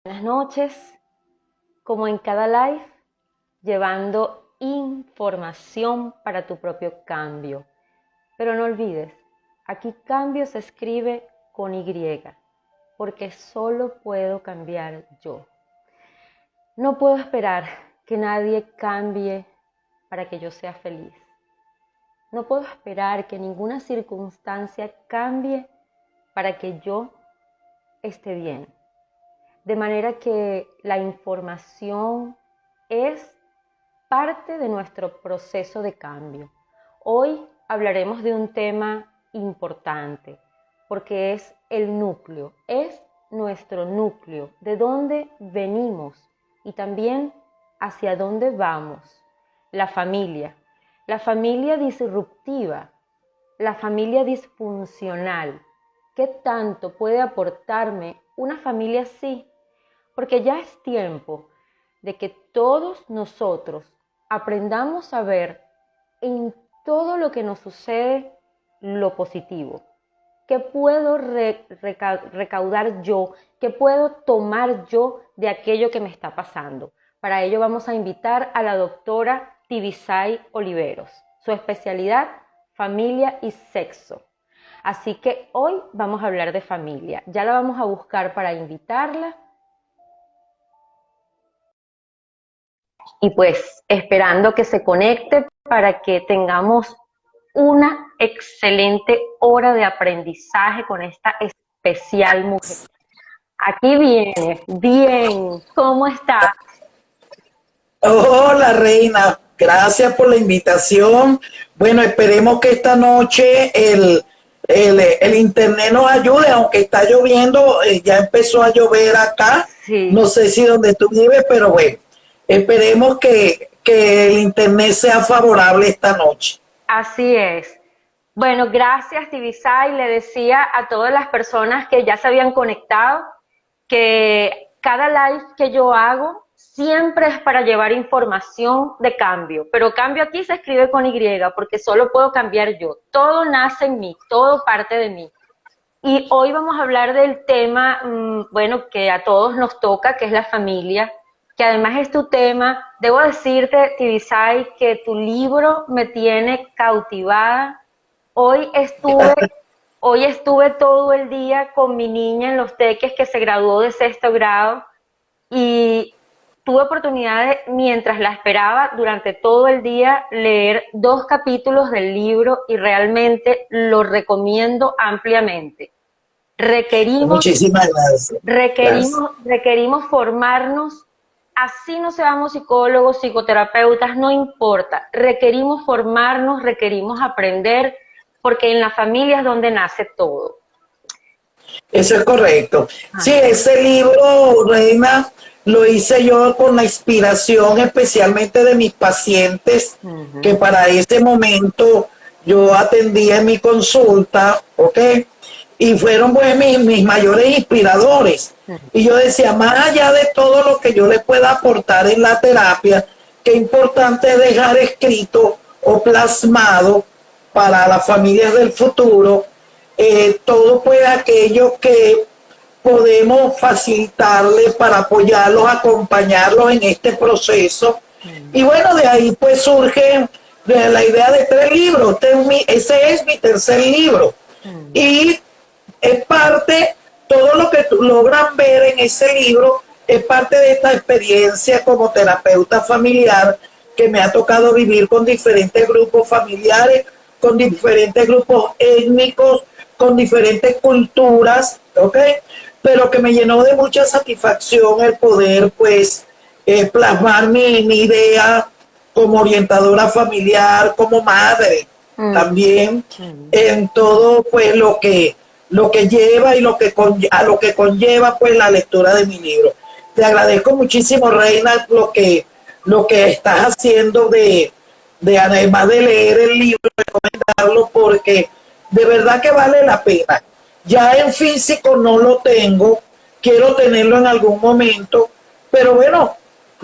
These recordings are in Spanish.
Buenas noches, como en cada live, llevando información para tu propio cambio. Pero no olvides, aquí cambio se escribe con Y, porque solo puedo cambiar yo. No puedo esperar que nadie cambie para que yo sea feliz. No puedo esperar que ninguna circunstancia cambie para que yo esté bien. De manera que la información es parte de nuestro proceso de cambio. Hoy hablaremos de un tema importante, porque es el núcleo, es nuestro núcleo, de dónde venimos y también hacia dónde vamos. La familia disruptiva, la familia disfuncional. ¿Qué tanto puede aportarme una familia así? Porque ya es tiempo de que todos nosotros aprendamos a ver en todo lo que nos sucede lo positivo. ¿Qué puedo recaudar yo? ¿Qué puedo tomar yo de aquello que me está pasando? Para ello vamos a invitar a la doctora Tibisay Oliveros. Su especialidad, familia y sexo. Así que hoy vamos a hablar de familia. Ya la vamos a buscar para invitarla. Y pues esperando que se conecte para que tengamos una excelente hora de aprendizaje con esta especial mujer. Aquí viene, bien, ¿cómo estás? Hola, Reina, gracias por la invitación. Bueno, esperemos que esta noche el internet nos ayude, aunque está lloviendo, ya empezó a llover acá. Sí. No sé si donde tú vives, pero bueno, esperemos que el internet sea favorable esta noche. Así es. Bueno, gracias, Tibisay. Le decía a todas las personas que ya se habían conectado que cada live que yo hago siempre es para llevar información de cambio, pero cambio aquí se escribe con Y, porque solo puedo cambiar yo. Todo nace en mí, todo parte de mí. Y hoy vamos a hablar del tema, bueno, que a todos nos toca, que es la familia, que además es tu tema. Debo decirte, Tibisay, que tu libro me tiene cautivada. Hoy estuve todo el día con mi niña en Los Teques, que se graduó de 6º grado, y tuve oportunidad de, mientras la esperaba, durante todo el día, leer 2 capítulos del libro y realmente lo recomiendo ampliamente. Muchísimas gracias. Requerimos formarnos, así no seamos psicólogos, psicoterapeutas, no importa. Requerimos formarnos, requerimos aprender, porque en la familia es donde nace todo. Eso es correcto. Sí, ese libro, Reina, lo hice yo con la inspiración especialmente de mis pacientes, que para ese momento yo atendía en mi consulta, ¿ok? Y fueron pues mis mayores inspiradores. Y yo decía, más allá de todo lo que yo les pueda aportar en la terapia, qué importante es dejar escrito o plasmado para las familias del futuro todo pues aquello que podemos facilitarles para apoyarlos, acompañarlos en este proceso. Y bueno, de ahí pues surge la idea de 3 libros. Ese es mi 3er libro. Y es parte, todo lo que logran ver en ese libro es parte de esta experiencia como terapeuta familiar que me ha tocado vivir con diferentes grupos familiares, con diferentes grupos étnicos, con diferentes culturas, ¿ok? Pero que me llenó de mucha satisfacción el poder, pues, plasmar mi idea como orientadora familiar, como madre, también, en todo, pues, lo que lleva y a lo que conlleva, pues, la lectura de mi libro. Te agradezco muchísimo, Reina, lo que estás haciendo además de leer el libro, recomendarlo, porque de verdad que vale la pena. Ya en físico no lo tengo, quiero tenerlo en algún momento, pero bueno,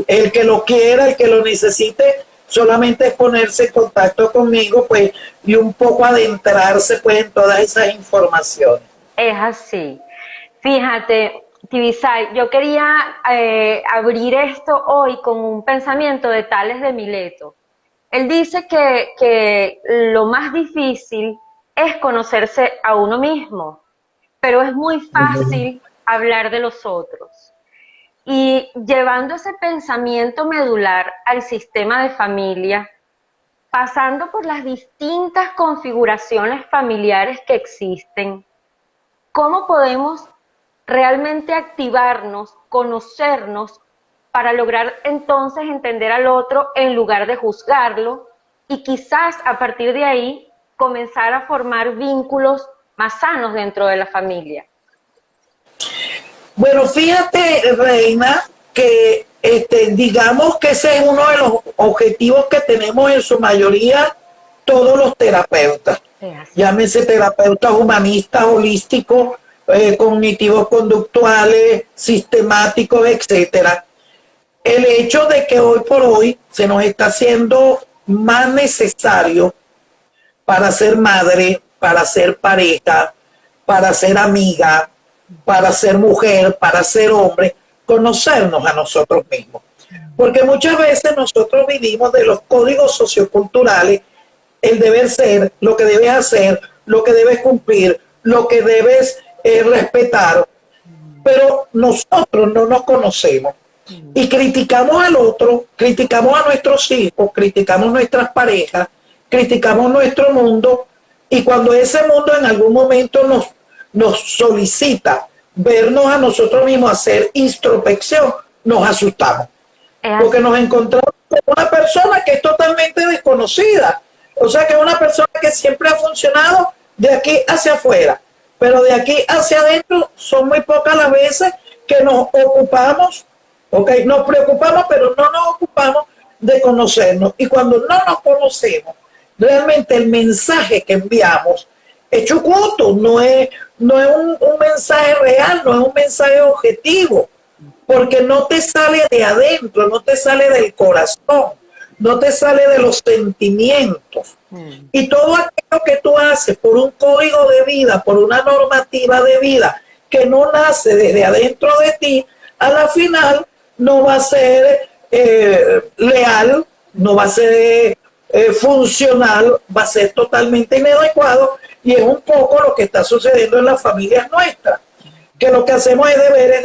el que lo quiera, el que lo necesite, solamente es ponerse en contacto conmigo, pues, y un poco adentrarse, pues, en todas esas informaciones. Es así. Fíjate, Tibisay, yo quería abrir esto hoy con un pensamiento de Tales de Mileto. Él dice que lo más difícil es conocerse a uno mismo, pero es muy fácil hablar de los otros. Y llevando ese pensamiento medular al sistema de familia, pasando por las distintas configuraciones familiares que existen, ¿cómo podemos realmente activarnos, conocernos, para lograr entonces entender al otro en lugar de juzgarlo y quizás a partir de ahí comenzar a formar vínculos más sanos dentro de la familia? Bueno, fíjate, Reina, que digamos que ese es uno de los objetivos que tenemos en su mayoría todos los terapeutas. Llámese terapeutas humanistas, holísticos, cognitivos conductuales, sistemáticos, etcétera. El hecho de que hoy por hoy se nos está haciendo más necesario para ser madre, para ser pareja, para ser amiga, para ser mujer, para ser hombre, conocernos a nosotros mismos. Porque muchas veces nosotros vivimos de los códigos socioculturales, el deber ser, lo que debes hacer, lo que debes cumplir, lo que debes respetar, pero nosotros no nos conocemos y criticamos al otro, criticamos a nuestros hijos, criticamos nuestras parejas, criticamos nuestro mundo, y cuando ese mundo en algún momento nos solicita vernos a nosotros mismos, hacer introspección, nos asustamos. Porque nos encontramos con una persona que es totalmente desconocida. O sea, que es una persona que siempre ha funcionado de aquí hacia afuera. Pero de aquí hacia adentro son muy pocas las veces que nos ocupamos, okay, nos preocupamos, pero no nos ocupamos de conocernos. Y cuando no nos conocemos, realmente el mensaje que enviamos es chucuto, no es un mensaje real, no es un mensaje objetivo, porque no te sale de adentro, no te sale del corazón, no te sale de los sentimientos. Y todo aquello que tú haces por un código de vida, por una normativa de vida que no nace desde adentro de ti, a la final no va a ser leal, no va a ser funcional, va a ser totalmente inadecuado, y es un poco lo que está sucediendo en las familias nuestras, que lo que hacemos es deberes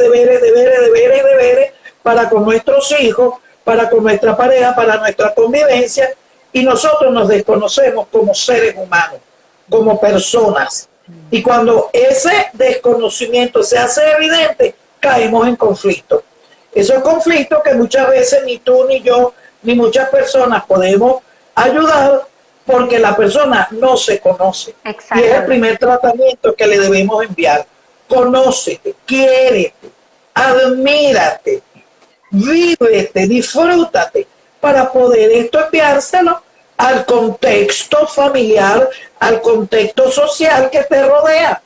para con nuestros hijos, para con nuestra pareja, para nuestra convivencia, y nosotros nos desconocemos como seres humanos, como personas. Y cuando ese desconocimiento se hace evidente, caemos en conflicto. Esos conflictos que muchas veces ni tú, ni yo, ni muchas personas podemos ayudar, porque la persona no se conoce. Y es el primer tratamiento que le debemos enviar. Conócete, quiérete, admírate, vívete, disfrútate, para poder esto enviárselo al contexto familiar, al contexto social que te rodea.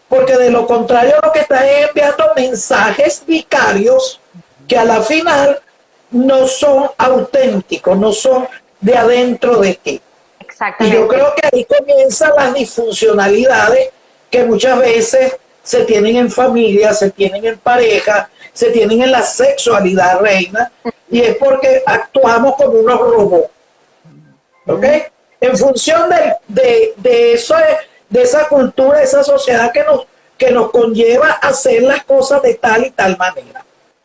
Porque de lo contrario lo que estás es enviando mensajes vicarios que a la final no son auténticos, no son de adentro de ti. Y yo creo que ahí comienzan las disfuncionalidades que muchas veces se tienen en familia, se tienen en pareja, se tienen en la sexualidad, Reina, y es porque actuamos como unos robots. ¿Ok? En función de eso, de esa cultura, de esa sociedad que nos conlleva a hacer las cosas de tal y tal manera.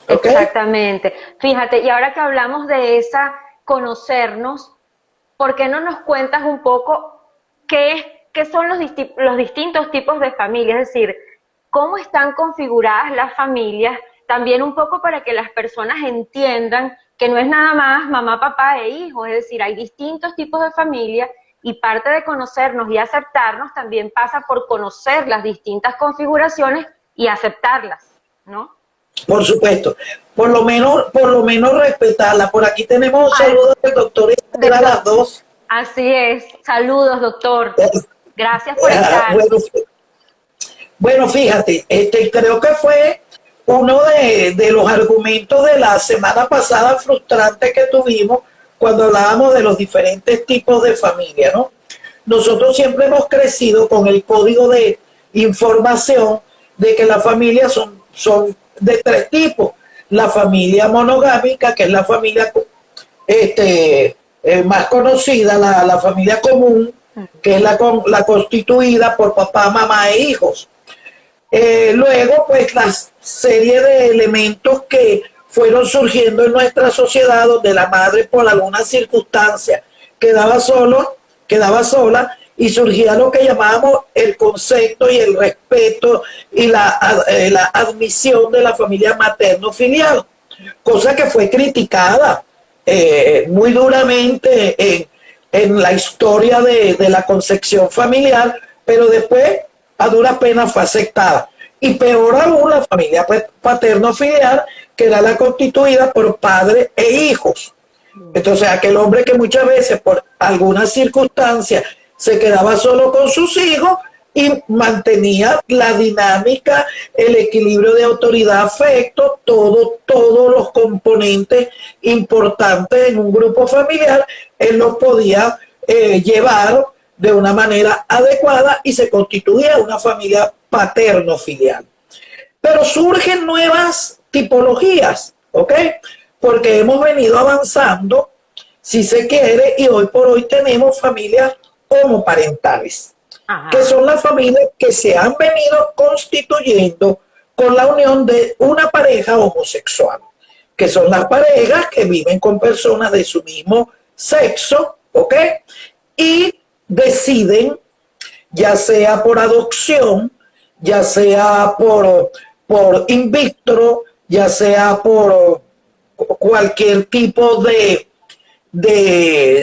¿Okay? Exactamente. Fíjate, y ahora que hablamos de esa conocernos, ¿por qué no nos cuentas un poco qué son los distintos tipos de familias? Es decir, cómo están configuradas las familias, también un poco para que las personas entiendan que no es nada más mamá, papá e hijos, es decir, hay distintos tipos de familias, y parte de conocernos y aceptarnos también pasa por conocer las distintas configuraciones y aceptarlas, ¿no? Por supuesto, por lo menos respetarla. Por aquí tenemos un saludo del doctor a las 2. Así es, saludos doctor, gracias por estar. Bueno, fíjate, creo que fue uno de los argumentos de la semana pasada frustrante que tuvimos cuando hablábamos de los diferentes tipos de familia, ¿no? Nosotros siempre hemos crecido con el código de información de que las familias son de tres tipos. La familia monogámica, que es la familia más conocida, la familia común, que es la constituida por papá, mamá e hijos. Luego, pues, la serie de elementos que fueron surgiendo en nuestra sociedad, donde la madre por alguna circunstancia quedaba sola, y surgía lo que llamábamos el concepto y el respeto y la admisión de la familia materno-filial, cosa que fue criticada muy duramente en la historia de la concepción familiar, pero después a duras penas fue aceptada. Y peor aún, la familia paterno-filial, que era la constituida por padres e hijos. Entonces, aquel hombre que muchas veces por alguna circunstancia se quedaba solo con sus hijos y mantenía la dinámica, el equilibrio de autoridad, afecto, todos los componentes importantes en un grupo familiar, él los podía llevar de una manera adecuada y se constituía una familia paterno-filial. Pero surgen nuevas tipologías, ¿ok? Porque hemos venido avanzando, si se quiere, y hoy por hoy tenemos familias homoparentales, que son las familias que se han venido constituyendo con la unión de una pareja homosexual, que son las parejas que viven con personas de su mismo sexo, ¿ok? Y deciden, ya sea por adopción, ya sea por in vitro, ya sea por cualquier tipo de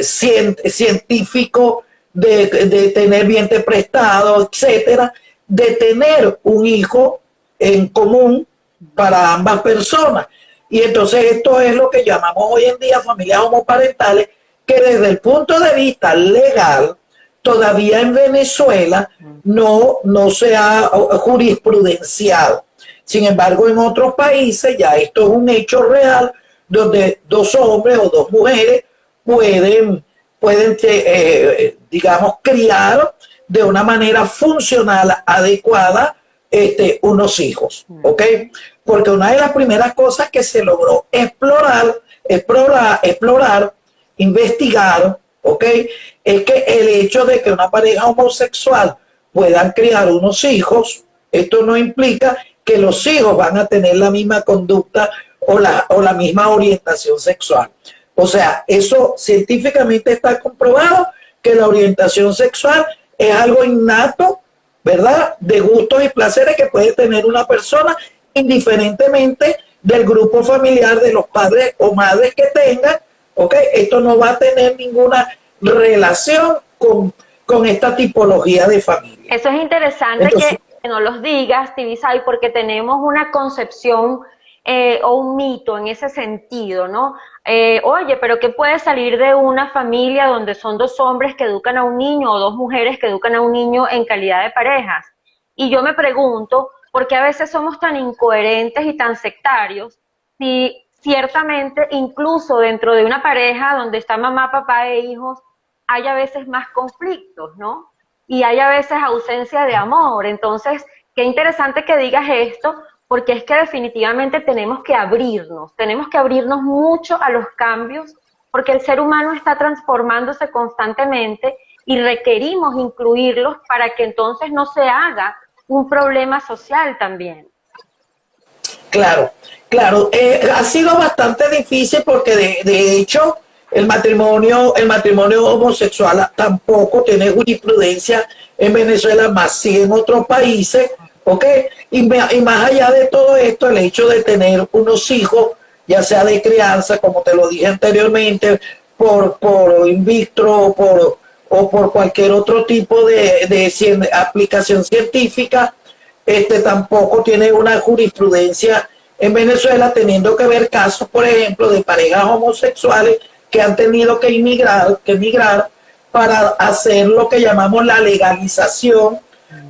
científico, de tener vientre prestado, etcétera, de tener un hijo en común para ambas personas. Y entonces esto es lo que llamamos hoy en día familias homoparentales, que desde el punto de vista legal, todavía en Venezuela no se ha jurisprudenciado. Sin embargo, en otros países ya esto es un hecho real, donde dos hombres o dos mujeres pueden digamos, criar de una manera funcional, adecuada, unos hijos, ¿ok? Porque una de las primeras cosas que se logró explorar, investigar, ¿ok? Es que el hecho de que una pareja homosexual puedan criar unos hijos, esto no implica que los hijos van a tener la misma conducta o la misma orientación sexual. O sea, eso científicamente está comprobado, que la orientación sexual es algo innato, ¿verdad? De gustos y placeres que puede tener una persona, indiferentemente del grupo familiar, de los padres o madres que tengan, ¿ok? Esto no va a tener ninguna relación con esta tipología de familia. Eso es interesante. Entonces, que nos los digas, Tibisay, porque tenemos una concepción o un mito en ese sentido, ¿no? Oye, pero ¿qué puede salir de una familia donde son dos hombres que educan a un niño o dos mujeres que educan a un niño en calidad de parejas? Y yo me pregunto, ¿por qué a veces somos tan incoherentes y tan sectarios? Si ciertamente incluso dentro de una pareja donde está mamá, papá e hijos, hay a veces más conflictos, ¿no? Y hay a veces ausencia de amor. Entonces, qué interesante que digas esto, porque es que definitivamente tenemos que abrirnos mucho a los cambios, porque el ser humano está transformándose constantemente y requerimos incluirlos para que entonces no se haga un problema social también. Claro, ha sido bastante difícil porque de hecho el matrimonio homosexual tampoco tiene jurisprudencia en Venezuela, más sí en otros países, ¿ok? Y más allá de todo esto, el hecho de tener unos hijos, ya sea de crianza, como te lo dije anteriormente, por in vitro o por cualquier otro tipo de aplicación científica, tampoco tiene una jurisprudencia en Venezuela, teniendo que ver casos, por ejemplo, de parejas homosexuales que han tenido que emigrar para hacer lo que llamamos la legalización,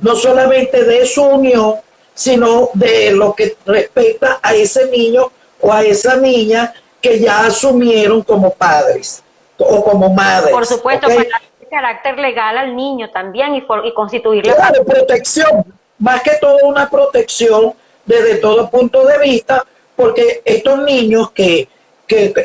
no solamente de su unión, sino de lo que respecta a ese niño o a esa niña que ya asumieron como padres o como madres. Por supuesto, ¿okay? Para darle carácter legal al niño también y constituirle... Claro, protección, más que todo una protección desde todo punto de vista, porque estos niños que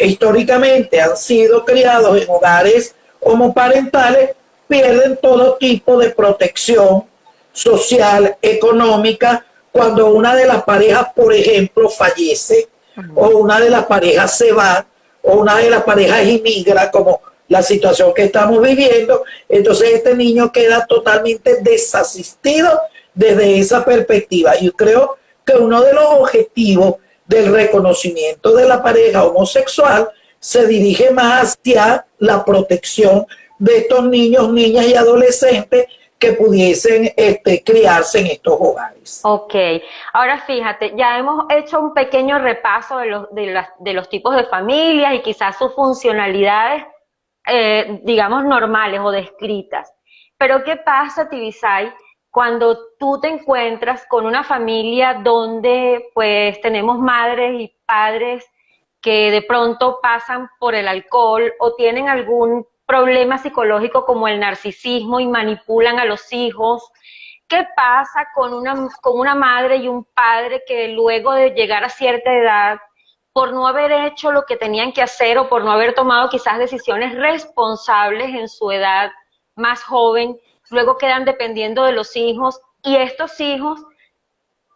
históricamente han sido criados en hogares homoparentales pierden todo tipo de protección social, económica, cuando una de las parejas, por ejemplo, fallece, o una de las parejas se va, o una de las parejas inmigra, como la situación que estamos viviendo. Entonces este niño queda totalmente desasistido desde esa perspectiva. Yo creo que uno de los objetivos del reconocimiento de la pareja homosexual se dirige más hacia la protección de estos niños, niñas y adolescentes que pudiesen criarse en estos hogares. Ok, ahora fíjate, ya hemos hecho un pequeño repaso de los tipos de familias y quizás sus funcionalidades, digamos, normales o descritas. Pero ¿qué pasa, Tibisay, cuando tú te encuentras con una familia donde pues tenemos madres y padres que de pronto pasan por el alcohol o tienen algún problema psicológico como el narcisismo y manipulan a los hijos? ¿Qué pasa con una madre y un padre que luego de llegar a cierta edad, por no haber hecho lo que tenían que hacer o por no haber tomado quizás decisiones responsables en su edad más joven, luego quedan dependiendo de los hijos y estos hijos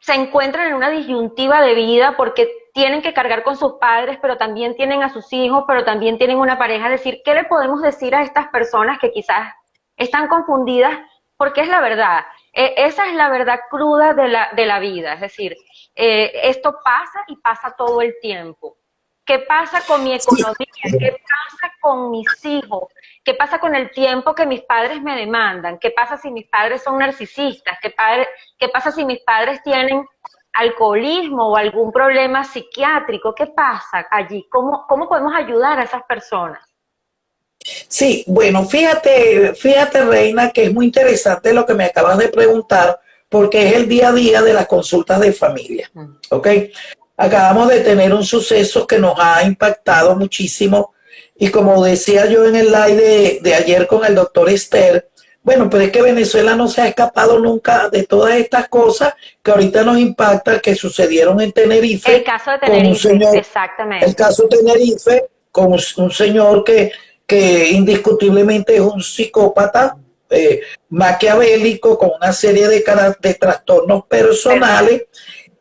se encuentran en una disyuntiva de vida porque tienen que cargar con sus padres, pero también tienen a sus hijos, pero también tienen una pareja? Es decir, ¿qué le podemos decir a estas personas que quizás están confundidas? Porque es la verdad, esa es la verdad cruda de la vida, es decir, esto pasa y pasa todo el tiempo. ¿Qué pasa con mi economía? ¿Qué pasa con mis hijos? ¿Qué pasa con el tiempo que mis padres me demandan? ¿Qué pasa si mis padres son narcisistas? ¿Qué pasa si mis padres tienen alcoholismo o algún problema psiquiátrico? ¿Qué pasa allí? ¿Cómo podemos ayudar a esas personas? Sí, bueno, fíjate, Reina, que es muy interesante lo que me acabas de preguntar, porque es el día a día de las consultas de familia, ¿ok? Acabamos de tener un suceso que nos ha impactado muchísimo y como decía yo en el live de ayer con el doctor Esther, bueno, pero es que Venezuela no se ha escapado nunca de todas estas cosas que ahorita nos impactan, que sucedieron en Tenerife. El caso de Tenerife, señor, exactamente. El caso de Tenerife, con un señor que indiscutiblemente es un psicópata, maquiavélico, con una serie de trastornos personales,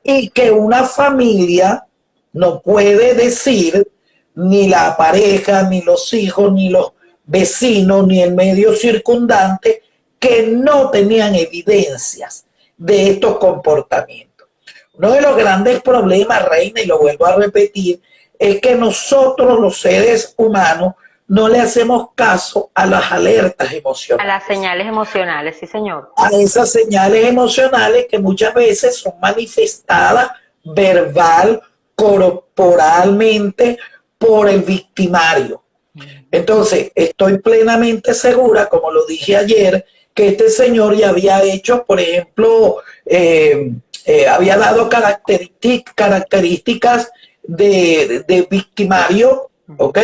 y que una familia no puede decir, ni la pareja, ni los hijos, ni los vecinos, ni el medio circundante, que no tenían evidencias de estos comportamientos. Uno de los grandes problemas, Reina, y lo vuelvo a repetir, es que nosotros los seres humanos no le hacemos caso a las alertas emocionales. A las señales emocionales, sí, señor. A esas señales emocionales que muchas veces son manifestadas verbal, corporalmente, por el victimario. Entonces, estoy plenamente segura, como lo dije ayer, que este señor ya había hecho, por ejemplo, había dado características de victimario, ¿ok?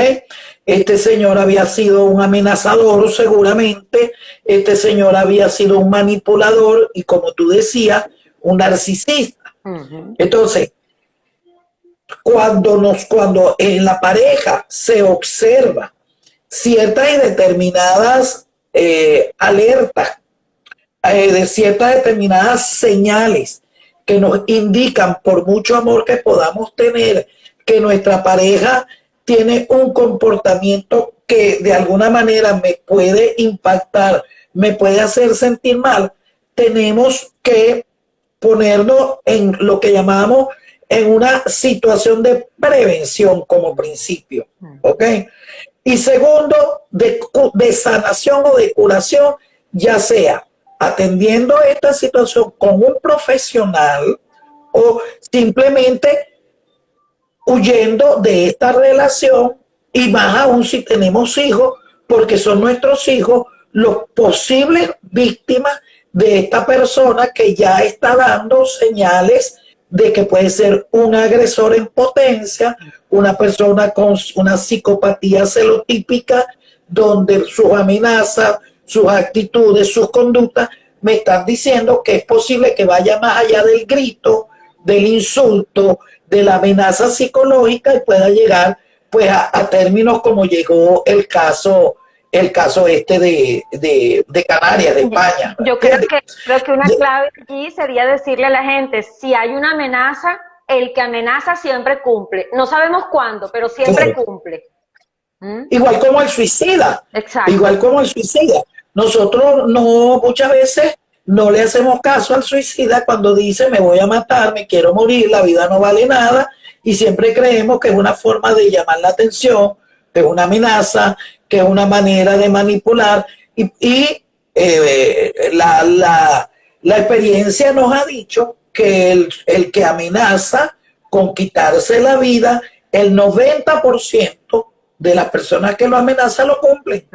Este señor había sido un amenazador seguramente, este señor había sido un manipulador y, como tú decías, un narcisista. Entonces, cuando en la pareja se observa ciertas y determinadas alertas, de ciertas determinadas señales que nos indican, por mucho amor que podamos tener, que nuestra pareja tiene un comportamiento que de alguna manera me puede impactar, me puede hacer sentir mal, tenemos que ponernos en lo que llamamos en una situación de prevención como principio, ¿ok? Y segundo, de sanación o de curación, ya sea atendiendo esta situación con un profesional o simplemente huyendo de esta relación, y más aún si tenemos hijos, porque son nuestros hijos los posibles víctimas de esta persona que ya está dando señales de que puede ser un agresor en potencia, una persona con una psicopatía celotípica, donde sus amenazas, sus actitudes, sus conductas me están diciendo que es posible que vaya más allá del grito, del insulto, de la amenaza psicológica y pueda llegar pues a términos como llegó el caso este de Canarias, de España. Yo creo que una clave aquí sería decirle a la gente, si hay una amenaza, el que amenaza siempre cumple. No sabemos cuándo, pero siempre cumple. Igual como el suicida. Exacto. Igual como el suicida. Nosotros muchas veces no le hacemos caso al suicida cuando dice me voy a matar, me quiero morir, la vida no vale nada, y siempre creemos que es una forma de llamar la atención, que es una amenaza, que es una manera de manipular, y la experiencia nos ha dicho que el que amenaza con quitarse la vida, el 90% de las personas que lo amenazan lo cumplen.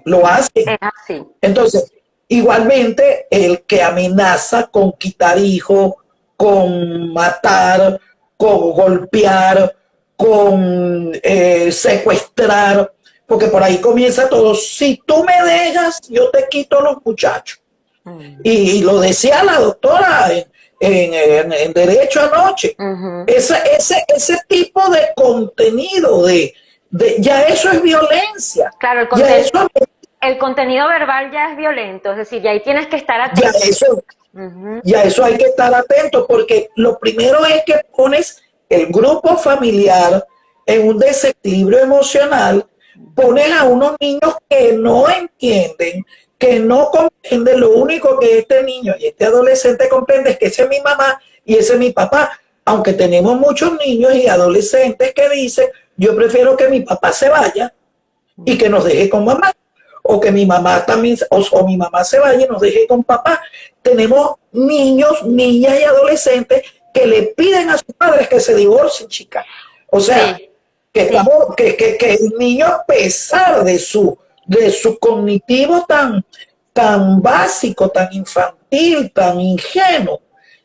Lo hacen. Es así. Entonces, igualmente, el que amenaza con quitar hijos, con matar, con golpear, con secuestrar, porque por ahí comienza todo. Si tú me dejas, yo te quito los muchachos. Y lo decía la doctora en Derecho anoche. Ese tipo de contenido, ya eso es violencia. Claro, el contenido verbal ya es violento, es decir, ya ahí tienes que estar atento. Ya eso hay que estar atento, porque lo primero es que pones el grupo familiar en un desequilibrio emocional, pones a unos niños que no entienden, que no comprenden. Lo único que este niño y este adolescente comprende es que ese es mi mamá y ese es mi papá, aunque tenemos muchos niños y adolescentes que dicen yo prefiero que mi papá se vaya y que nos deje con mamá, o que mi mamá también, o mi mamá se vaya y nos deje con papá. Tenemos niños, niñas y adolescentes que le piden a sus padres que se divorcien, chicas. O sea, que el niño, a pesar de su cognitivo tan básico, tan infantil, tan ingenuo,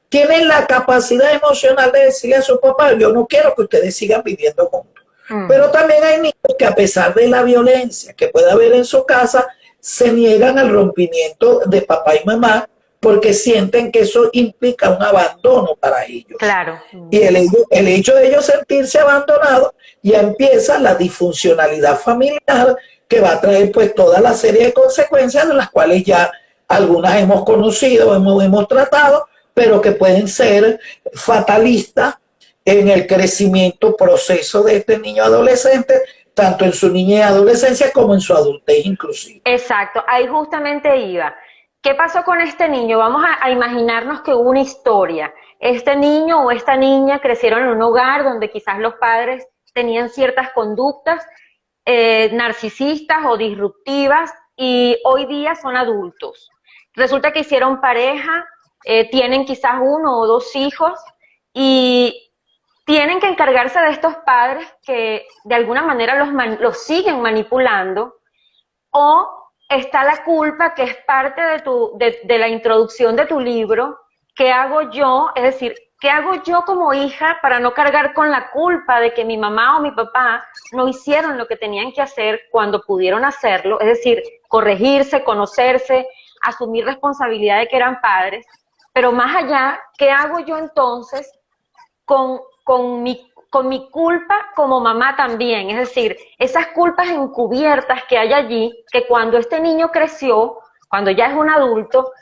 tienen la capacidad emocional de decirle a su papá, yo no quiero que ustedes sigan viviendo juntos. Pero también hay niños que, a pesar de la violencia que puede haber en su casa, se niegan al rompimiento de papá y mamá porque sienten que eso implica un abandono para ellos. Claro. Y el hecho de ellos sentirse abandonados, ya empieza la disfuncionalidad familiar, que va a traer pues toda la serie de consecuencias, de las cuales ya algunas hemos conocido, hemos tratado, pero que pueden ser fatalistas en el crecimiento, proceso de este niño adolescente, tanto en su niñez y adolescencia como en su adultez inclusive. Exacto, ahí justamente iba. ¿Qué pasó con este niño? Vamos a imaginarnos que hubo una historia. Este niño o esta niña crecieron en un hogar donde quizás los padres tenían ciertas conductas narcisistas o disruptivas y hoy día son adultos. Resulta que hicieron pareja, tienen quizás 1 o 2 hijos y tienen que encargarse de estos padres que de alguna manera los siguen manipulando, o está la culpa, que es parte de la introducción de tu libro. ¿Qué hago yo? Es decir, ¿qué hago yo como hija para no cargar con la culpa de que mi mamá o mi papá no hicieron lo que tenían que hacer cuando pudieron hacerlo? Es decir, corregirse, conocerse, asumir responsabilidad de que eran padres. Pero más allá, ¿qué hago yo entonces con mi culpa como mamá también? Es decir, esas culpas encubiertas que hay allí, que cuando este niño creció, cuando ya es un adulto,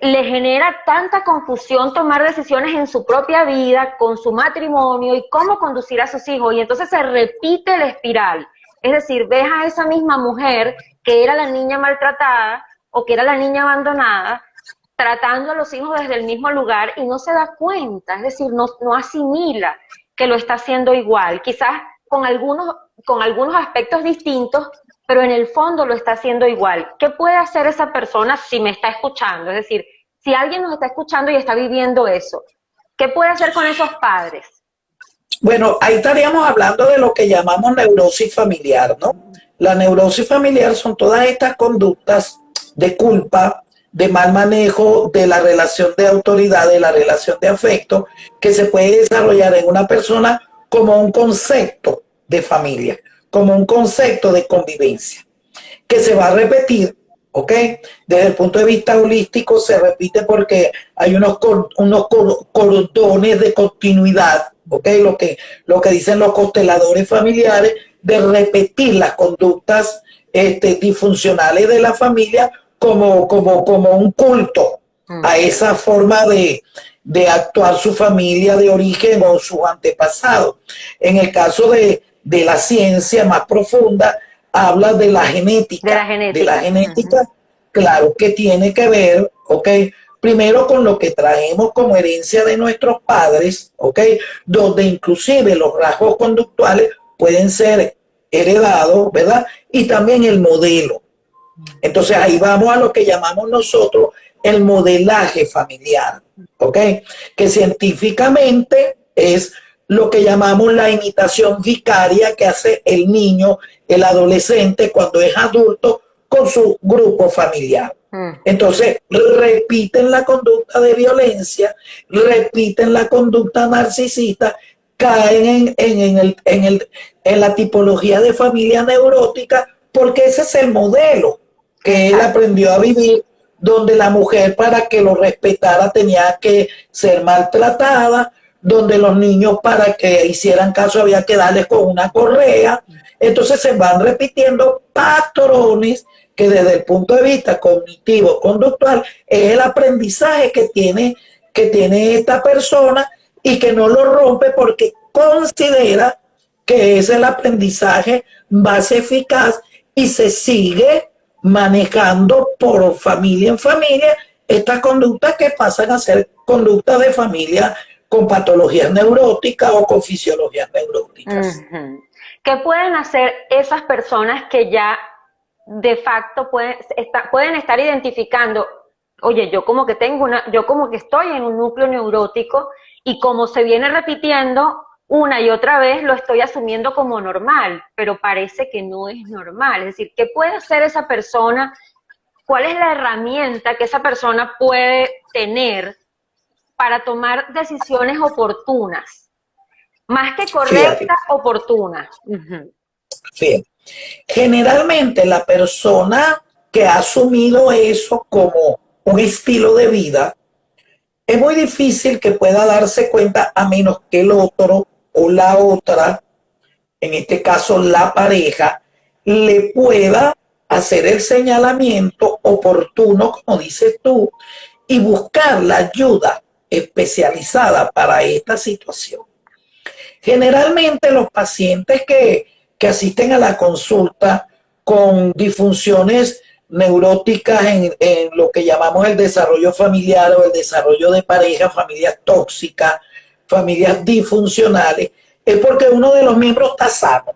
le genera tanta confusión tomar decisiones en su propia vida, con su matrimonio y cómo conducir a sus hijos, y entonces se repite la espiral. Es decir, ves a esa misma mujer que era la niña maltratada o que era la niña abandonada, tratando a los hijos desde el mismo lugar y no se da cuenta, es decir, no asimila que lo está haciendo igual, quizás con algunos aspectos distintos, pero en el fondo lo está haciendo igual. ¿Qué puede hacer esa persona si me está escuchando? Es decir, si alguien nos está escuchando y está viviendo eso, ¿qué puede hacer con esos padres? Bueno, ahí estaríamos hablando de lo que llamamos neurosis familiar, ¿no? La neurosis familiar son todas estas conductas de culpa, de mal manejo de la relación de autoridad, de la relación de afecto, que se puede desarrollar en una persona como un concepto de familia, como un concepto de convivencia, que se va a repetir ¿ok? Desde el punto de vista holístico se repite porque hay cordones de continuidad, ¿ok? Lo que dicen los consteladores familiares, de repetir las conductas disfuncionales de la familia como un culto a esa forma de actuar su familia de origen o sus antepasados. En el caso de la ciencia más profunda, habla de la genética. De la genética, claro, que tiene que ver, ¿ok? Primero con lo que traemos como herencia de nuestros padres, ¿ok? Donde inclusive los rasgos conductuales pueden ser heredados, ¿verdad? Y también el modelo. Entonces ahí vamos a lo que llamamos nosotros el modelaje familiar, ¿ok? Que científicamente es lo que llamamos la imitación vicaria que hace el niño, el adolescente, cuando es adulto, con su grupo familiar. Entonces, repiten la conducta de violencia, repiten la conducta narcisista, caen en la tipología de familia neurótica, porque ese es el modelo que él aprendió a vivir, donde la mujer, para que lo respetara, tenía que ser maltratada, donde los niños, para que hicieran caso, había que darles con una correa. Entonces se van repitiendo patrones que desde el punto de vista cognitivo, conductual, es el aprendizaje que tiene esta persona, y que no lo rompe porque considera que es el aprendizaje más eficaz, y se sigue manejando por familia en familia estas conductas que pasan a ser conductas de familia con patologías neuróticas o con fisiologías neuróticas. ¿Qué pueden hacer esas personas que ya de facto pueden estar identificando, oye, yo como que estoy en un núcleo neurótico, y como se viene repitiendo una y otra vez, lo estoy asumiendo como normal, pero parece que no es normal? Es decir, ¿qué puede hacer esa persona? ¿Cuál es la herramienta que esa persona puede tener para tomar decisiones oportunas? Más que correcta, oportuna. Fíjate. Generalmente la persona que ha asumido eso como un estilo de vida, es muy difícil que pueda darse cuenta, a menos que el otro o la otra, en este caso la pareja, le pueda hacer el señalamiento oportuno, como dices tú, y buscar la ayuda especializada para esta situación. Generalmente los pacientes que asisten a la consulta con disfunciones neuróticas en lo que llamamos el desarrollo familiar o el desarrollo de pareja, familias tóxicas, familias disfuncionales, es porque uno de los miembros está sano.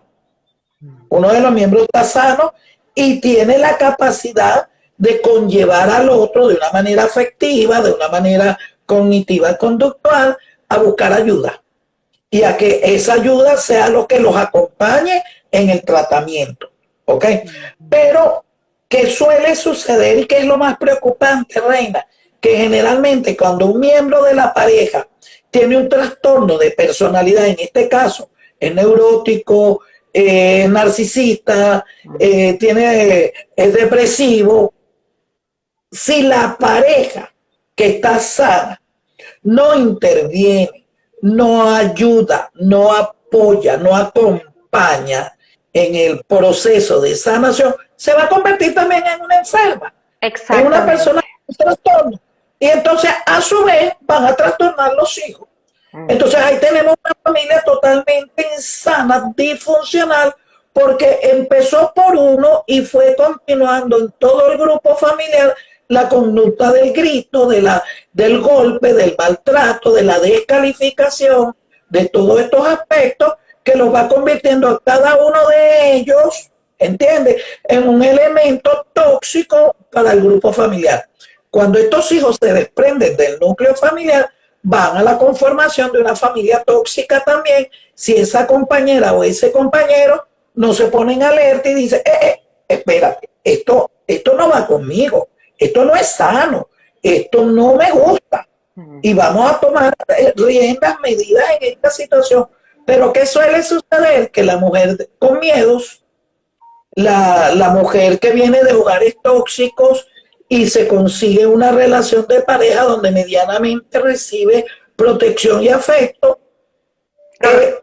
Uno de los miembros está sano y tiene la capacidad de conllevar al otro de una manera afectiva, de una manera cognitiva, conductual, a buscar ayuda. Y a que esa ayuda sea lo que los acompañe en el tratamiento, ¿ok? Pero, ¿qué suele suceder y qué es lo más preocupante, Reina? Que generalmente cuando un miembro de la pareja tiene un trastorno de personalidad, en este caso es neurótico, narcisista, es depresivo, si la pareja que está sana no interviene, no ayuda, no apoya, no acompaña en el proceso de sanación, se va a convertir también en una enferma, en una persona con trastorno. Y entonces, a su vez, van a trastornar los hijos. Entonces, ahí tenemos una familia totalmente insana, disfuncional, porque empezó por uno y fue continuando en todo el grupo familiar la conducta del grito, del golpe, del maltrato, de la descalificación, de todos estos aspectos, que los va convirtiendo a cada uno de ellos, ¿entiendes?, en un elemento tóxico para el grupo familiar. Cuando estos hijos se desprenden del núcleo familiar, van a la conformación de una familia tóxica también, si esa compañera o ese compañero no se pone en alerta y dice, espérate, esto no va conmigo, esto no es sano, esto no me gusta, y vamos a tomar riendas, medidas en esta situación. Pero ¿qué suele suceder? Que la mujer con miedos la mujer que viene de hogares tóxicos y se consigue una relación de pareja donde medianamente recibe protección y afecto,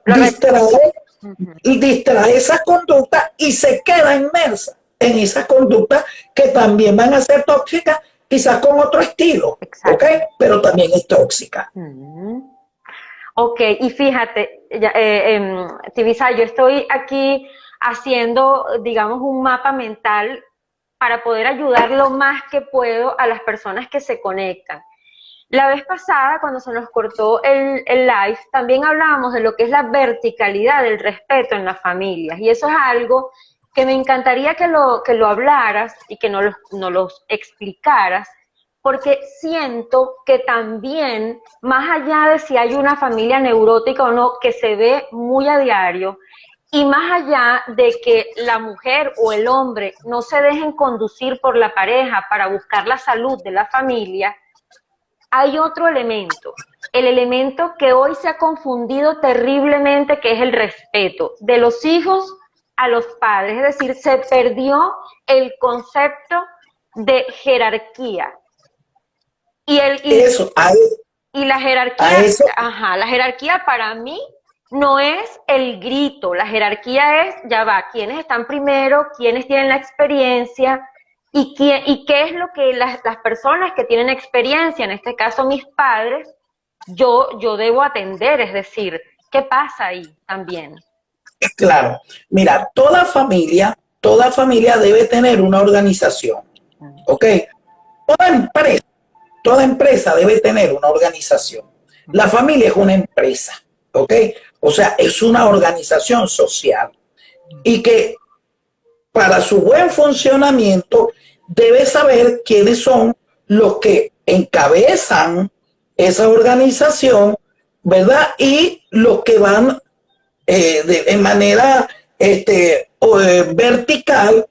distrae, distrae esa conducta y se queda inmersa en esas conductas que también van a ser tóxicas, quizás con otro estilo, ¿ok? Pero también es tóxica. Ok, y fíjate, Tibisa, yo estoy aquí haciendo, digamos, un mapa mental para poder ayudar lo más que puedo a las personas que se conectan. La vez pasada, cuando se nos cortó el live, también hablábamos de lo que es la verticalidad del respeto en las familias. Y eso es algo que me encantaría que lo hablaras y que nos los explicaras, porque siento que también, más allá de si hay una familia neurótica o no, que se ve muy a diario, y más allá de que la mujer o el hombre no se dejen conducir por la pareja para buscar la salud de la familia, hay otro elemento, el elemento que hoy se ha confundido terriblemente, que es el respeto de los hijos a los padres. Es decir, se perdió el concepto de jerarquía. Y la jerarquía, la jerarquía para mí no es el grito, la jerarquía es, ya va, quiénes están primero, quiénes tienen la experiencia y qué es lo que las personas que tienen experiencia, en este caso mis padres, yo debo atender, es decir, ¿qué pasa ahí también? Claro, mira, toda familia debe tener una organización, ¿ok? Toda empresa debe tener una organización. La familia es una empresa, ¿ok? O sea, es una organización social y que para su buen funcionamiento debe saber quiénes son los que encabezan esa organización, ¿verdad? Y los que van en manera vertical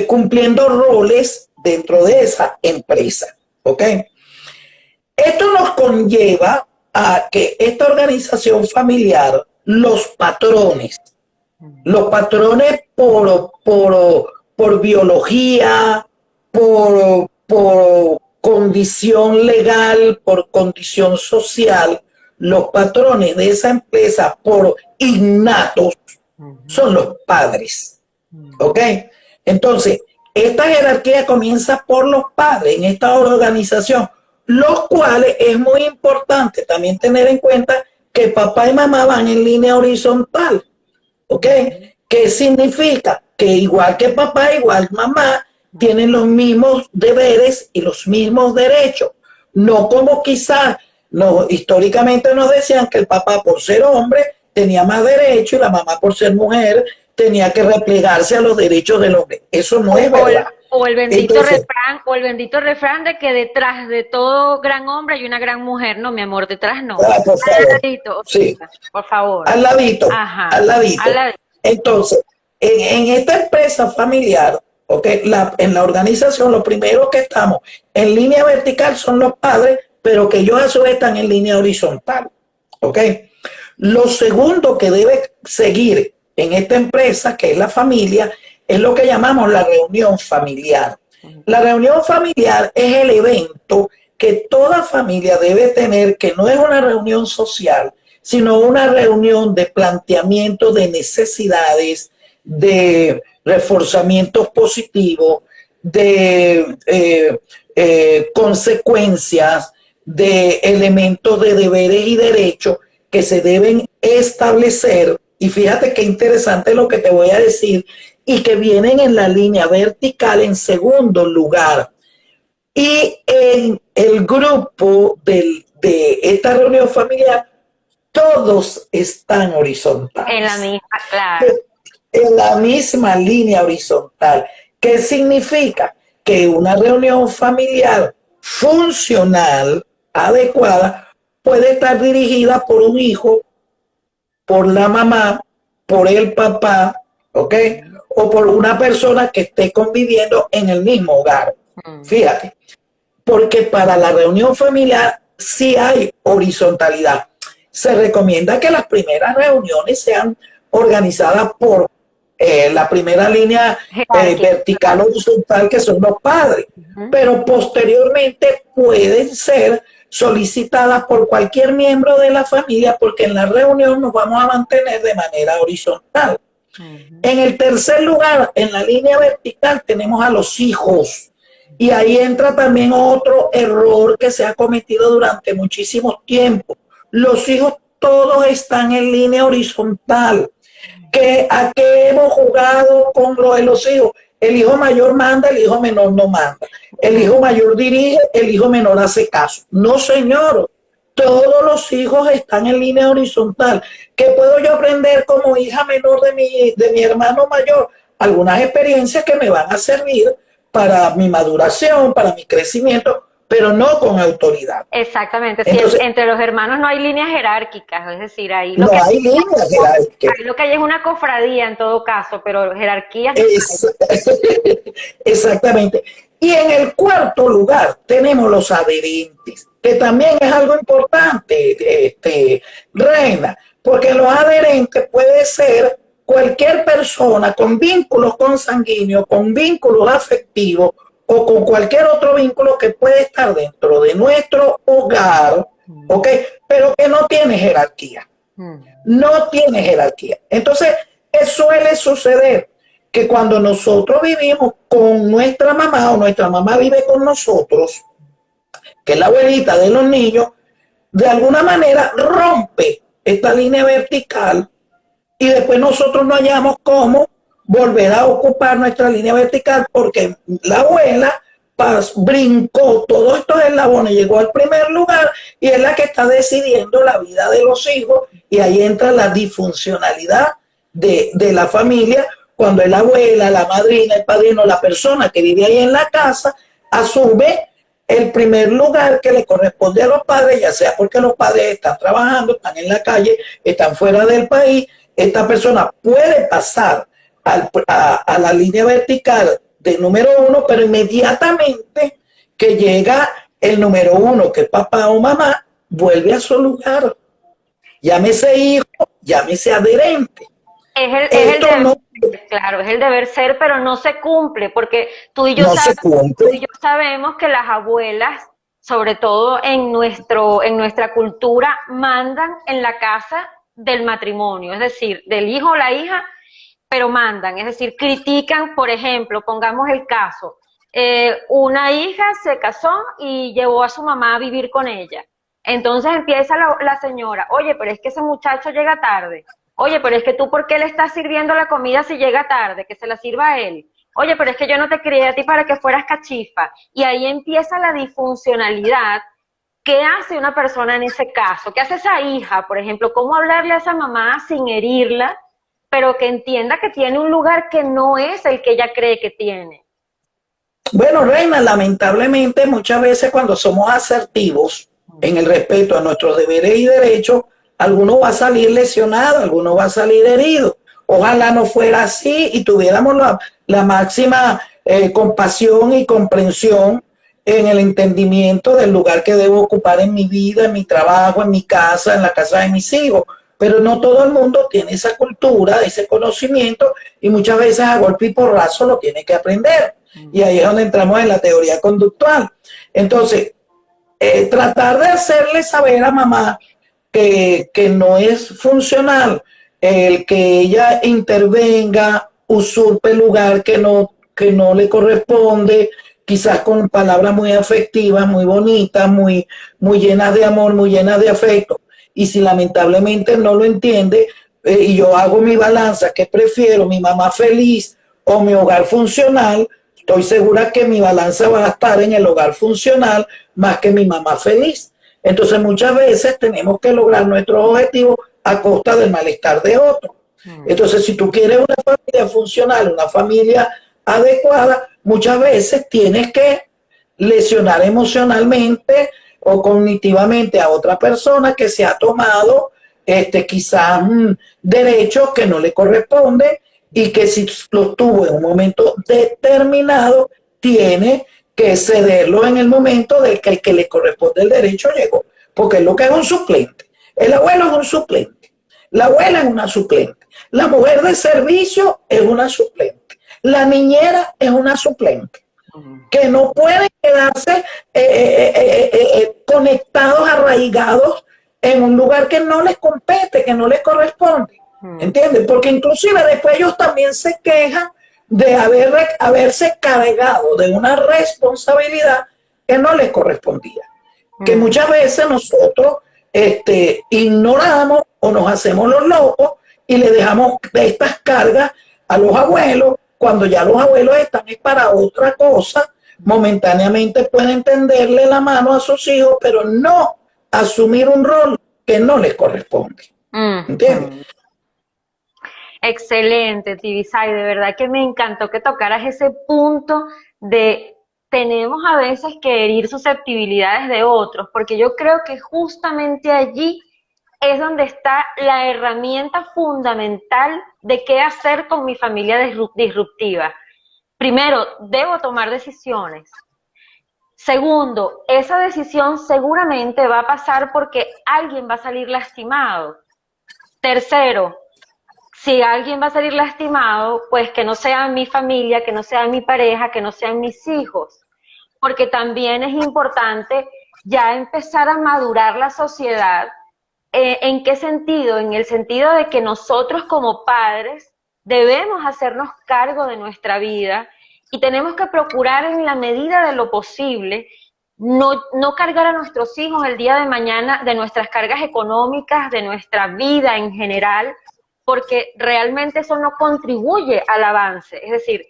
cumpliendo roles dentro de esa empresa, ¿ok? Esto nos conlleva a que esta organización familiar, los patrones por biología, por condición legal, por condición social, los patrones de esa empresa por innatos son los padres. ¿Ok? Entonces, esta jerarquía comienza por los padres en esta organización, los cuales es muy importante también tener en cuenta que papá y mamá van en línea horizontal. ¿Ok? ¿Qué significa? Que igual que papá, igual mamá, tienen los mismos deberes y los mismos derechos. No como quizás históricamente nos decían que el papá por ser hombre tenía más derechos y la mamá por ser mujer tenía que replegarse a los derechos del hombre. Eso no es verdad. O el bendito refrán de que detrás de todo gran hombre hay una gran mujer. No, mi amor, detrás no. Por favor. Al ladito, sí. Por favor. Al ladito. Ajá. Al ladito. Entonces, en esta empresa familiar, ¿okay? En la organización, lo primero que estamos en línea vertical son los padres, pero que ellos a su vez están en línea horizontal. ¿Ok? Lo segundo que debe seguir en esta empresa, que es la familia, es lo que llamamos la reunión familiar. La reunión familiar es el evento que toda familia debe tener, que no es una reunión social, sino una reunión de planteamiento de necesidades, de reforzamientos positivos, de consecuencias, de elementos de deberes y derechos que se deben establecer. Y fíjate qué interesante lo que te voy a decir, y que vienen en la línea vertical en segundo lugar. Y en el grupo de esta reunión familiar, todos están horizontales. En la misma, claro. En la misma línea horizontal. ¿Qué significa? Que una reunión familiar funcional, adecuada, puede estar dirigida por un hijo, por la mamá, por el papá, ¿ok? O por una persona que esté conviviendo en el mismo hogar. Fíjate, porque para la reunión familiar sí hay horizontalidad. Se recomienda que las primeras reuniones sean organizadas por la primera línea vertical o horizontal, que son los padres, pero posteriormente pueden ser solicitadas por cualquier miembro de la familia, porque en la reunión nos vamos a mantener de manera horizontal. En el tercer lugar, en la línea vertical, tenemos a los hijos. Y ahí entra también otro error que se ha cometido durante muchísimo tiempo. Los hijos todos están en línea horizontal. ¿A qué hemos jugado con lo de los hijos? El hijo mayor manda, el hijo menor no manda. El hijo mayor dirige, el hijo menor hace caso. No, señor. Todos los hijos están en línea horizontal. ¿Qué puedo yo aprender como hija menor de mi hermano mayor? Algunas experiencias que me van a servir para mi maduración, para mi crecimiento, pero no con autoridad. Exactamente. Entonces, si entre los hermanos no hay líneas jerárquicas, es decir, ahí no hay líneas jerárquicas. Ahí lo que hay es una cofradía en todo caso, pero jerarquías. Exactamente. Y en el cuarto lugar tenemos los adherentes, que también es algo importante, Reina, porque los adherentes puede ser cualquier persona con vínculos consanguíneos, con vínculos afectivos o con cualquier otro vínculo que puede estar dentro de nuestro hogar, ¿ok? Pero que no tiene jerarquía. No tiene jerarquía. Entonces, suele suceder que cuando nosotros vivimos con nuestra mamá o nuestra mamá vive con nosotros, que es la abuelita de los niños, de alguna manera rompe esta línea vertical y después nosotros no hallamos cómo volver a ocupar nuestra línea vertical porque la abuela brincó todos estos eslabones, llegó al primer lugar y es la que está decidiendo la vida de los hijos y ahí entra la disfuncionalidad de la familia cuando es la abuela, la madrina, el padrino, la persona que vive ahí en la casa asume el primer lugar que le corresponde a los padres, ya sea porque los padres están trabajando, están en la calle, están fuera del país. Esta persona puede pasar a la línea vertical de número 1, pero inmediatamente que llega el número 1, que es papá o mamá, vuelve a su lugar. Llámese hijo, llámese adherente. Es el deber, claro, es el deber ser, pero no se cumple, porque tú y yo sabemos que las abuelas, sobre todo en nuestra cultura, mandan en la casa del matrimonio, es decir, del hijo o la hija, pero mandan, es decir, critican, por ejemplo, pongamos el caso, una hija se casó y llevó a su mamá a vivir con ella. Entonces empieza la señora, oye, pero es que ese muchacho llega tarde. Oye, pero es que tú, ¿por qué le estás sirviendo la comida si llega tarde? Que se la sirva a él. Oye, pero es que yo no te crié a ti para que fueras cachifa. Y ahí empieza la disfuncionalidad. ¿Qué hace una persona en ese caso? ¿Qué hace esa hija, por ejemplo? ¿Cómo hablarle a esa mamá sin herirla, pero que entienda que tiene un lugar que no es el que ella cree que tiene? Bueno, Reina, lamentablemente muchas veces cuando somos asertivos en el respeto a nuestros deberes y derechos, alguno va a salir lesionado, alguno va a salir herido. Ojalá no fuera así y tuviéramos la máxima compasión y comprensión en el entendimiento del lugar que debo ocupar en mi vida, en mi trabajo, en mi casa, en la casa de mis hijos. Pero no todo el mundo tiene esa cultura, ese conocimiento y muchas veces a golpe y porrazo lo tiene que aprender. Y ahí es donde entramos en la teoría conductual. Entonces, tratar de hacerle saber a mamá que no es funcional el que ella intervenga, usurpe el lugar que no le corresponde, quizás con palabras muy afectivas, muy bonitas, muy llenas de amor, muy llenas de afecto. Y si lamentablemente no lo entiende, y yo hago mi balanza, ¿qué prefiero? ¿Mi mamá feliz o mi hogar funcional? Estoy segura que mi balanza va a estar en el hogar funcional más que mi mamá feliz. Entonces muchas veces tenemos que lograr nuestros objetivos a costa del malestar de otro. Entonces si tú quieres una familia funcional, una familia adecuada, muchas veces tienes que lesionar emocionalmente o cognitivamente a otra persona que se ha tomado quizás derechos que no le corresponden y que si los tuvo en un momento determinado, tiene que cederlo en el momento del que el que le corresponde el derecho llegó, porque es lo que es un suplente. El abuelo es un suplente, la abuela es una suplente. La mujer de servicio es una suplente. La niñera es una suplente. Que no pueden quedarse conectados, arraigados en un lugar que no les compete, que no les corresponde. ¿Entiendes? Porque inclusive después ellos también se quejan de haberse cargado de una responsabilidad que no les correspondía. Que muchas veces nosotros ignoramos o nos hacemos los locos y le dejamos estas cargas a los abuelos, cuando ya los abuelos están para otra cosa. Momentáneamente pueden tenderle la mano a sus hijos, pero no asumir un rol que no les corresponde. ¿Entiendes? Excelente, Tibisay, de verdad que me encantó que tocaras ese punto de tenemos a veces que herir susceptibilidades de otros, porque yo creo que justamente allí es donde está la herramienta fundamental de qué hacer con mi familia disruptiva. Primero, debo tomar decisiones. Segundo, esa decisión seguramente va a pasar porque alguien va a salir lastimado. Tercero, si alguien va a salir lastimado, pues que no sea mi familia, que no sea mi pareja, que no sean mis hijos. Porque también es importante ya empezar a madurar la sociedad. ¿En qué sentido? En el sentido de que nosotros como padres debemos hacernos cargo de nuestra vida y tenemos que procurar en la medida de lo posible no cargar a nuestros hijos el día de mañana de nuestras cargas económicas, de nuestra vida en general, porque realmente eso no contribuye al avance. Es decir,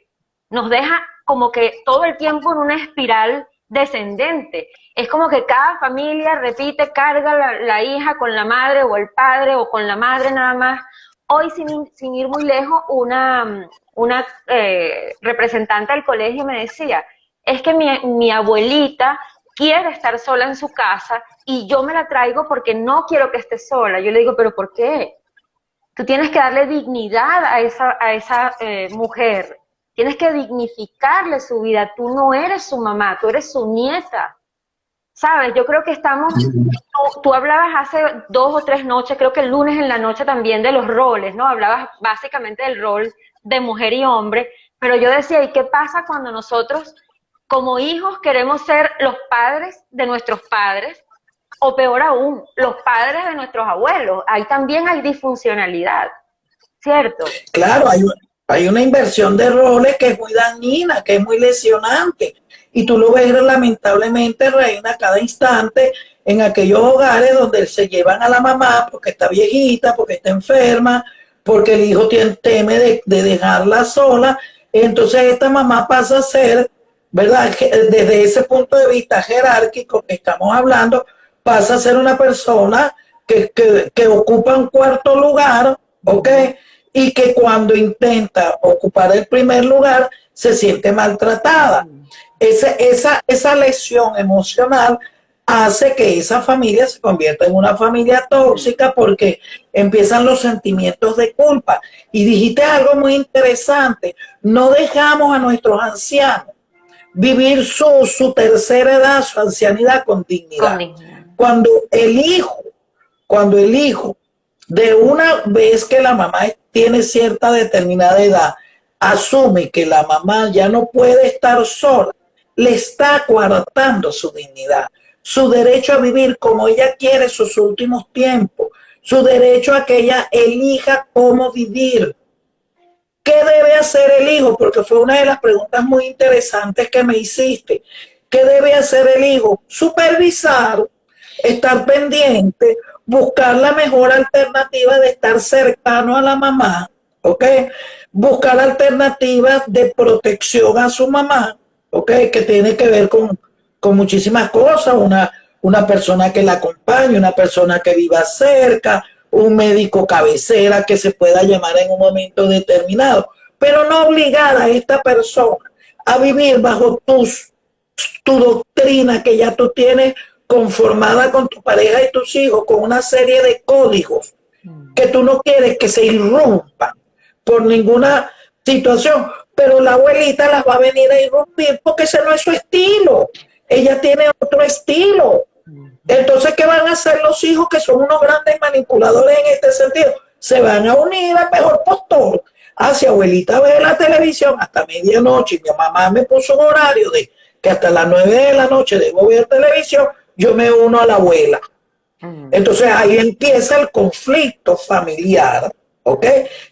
nos deja como que todo el tiempo en una espiral descendente. Es como que cada familia repite, carga la hija con la madre o el padre o con la madre nada más. Hoy, sin ir muy lejos, una representante del colegio me decía, es que mi abuelita quiere estar sola en su casa y yo me la traigo porque no quiero que esté sola. Yo le digo, ¿pero por qué? Tú tienes que darle dignidad a esa mujer. Tienes que dignificarle su vida. Tú no eres su mamá, tú eres su nieta. ¿Sabes? Yo creo que estamos... Tú hablabas hace 2 o 3 noches, creo que el lunes en la noche también, de los roles, ¿no? Hablabas básicamente del rol de mujer y hombre, pero yo decía, ¿y qué pasa cuando nosotros, como hijos, queremos ser los padres de nuestros padres? O peor aún, los padres de nuestros abuelos. Ahí también hay disfuncionalidad, ¿cierto? Claro, hay una inversión de roles que es muy dañina, que es muy lesionante. Y tú lo ves lamentablemente, Reina, cada instante en aquellos hogares donde se llevan a la mamá porque está viejita, porque está enferma, porque el hijo teme de dejarla sola. Entonces esta mamá pasa a ser, ¿verdad? Desde ese punto de vista jerárquico que estamos hablando, pasa a ser una persona que ocupa un cuarto lugar, ¿ok? Y que cuando intenta ocupar el primer lugar se siente maltratada. Esa lesión emocional hace que esa familia se convierta en una familia tóxica porque empiezan los sentimientos de culpa. Y dijiste algo muy interesante, no dejamos a nuestros ancianos vivir su tercera edad, su ancianidad con dignidad. Cuando el hijo, de una vez que la mamá tiene cierta determinada edad, asume que la mamá ya no puede estar sola, le está coartando su dignidad, su derecho a vivir como ella quiere sus últimos tiempos, su derecho a que ella elija cómo vivir. ¿Qué debe hacer el hijo? Porque fue una de las preguntas muy interesantes que me hiciste. ¿Qué debe hacer el hijo? Supervisar, estar pendiente, buscar la mejor alternativa de estar cercano a la mamá, ¿ok? Buscar alternativas de protección a su mamá, ¿ok? Que tiene que ver con muchísimas cosas, una persona que la acompañe, una persona que viva cerca, un médico cabecera que se pueda llamar en un momento determinado, pero no obligar a esta persona a vivir bajo tu doctrina que ya tú tienes conformada con tu pareja y tus hijos, con una serie de códigos que tú no quieres que se irrumpan por ninguna situación, pero la abuelita las va a venir a irrumpir porque ese no es su estilo. Ella tiene otro estilo. Entonces, ¿qué van a hacer los hijos que son unos grandes manipuladores en este sentido? se van a unir al mejor postor. Si abuelita ve la televisión hasta medianoche y mi mamá me puso un horario de que hasta las 9 de la noche debo ver televisión, yo me uno a la abuela. Entonces ahí empieza el conflicto familiar, ¿ok?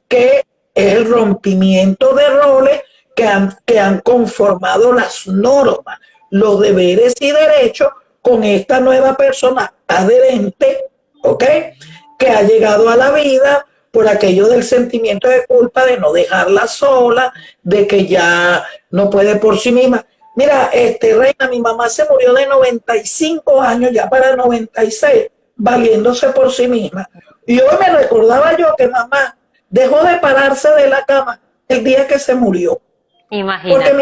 Que es el rompimiento de roles que han conformado las normas, los deberes y derechos con esta nueva persona adherente, ¿ok? Que ha llegado a la vida por aquello del sentimiento de culpa, de no dejarla sola, de que ya no puede por sí misma. Mira, Reina, mi mamá se murió de 95 años, ya para 96, valiéndose por sí misma. Y hoy me recordaba yo que mamá dejó de pararse de la cama el día que se murió. Imagínate. Porque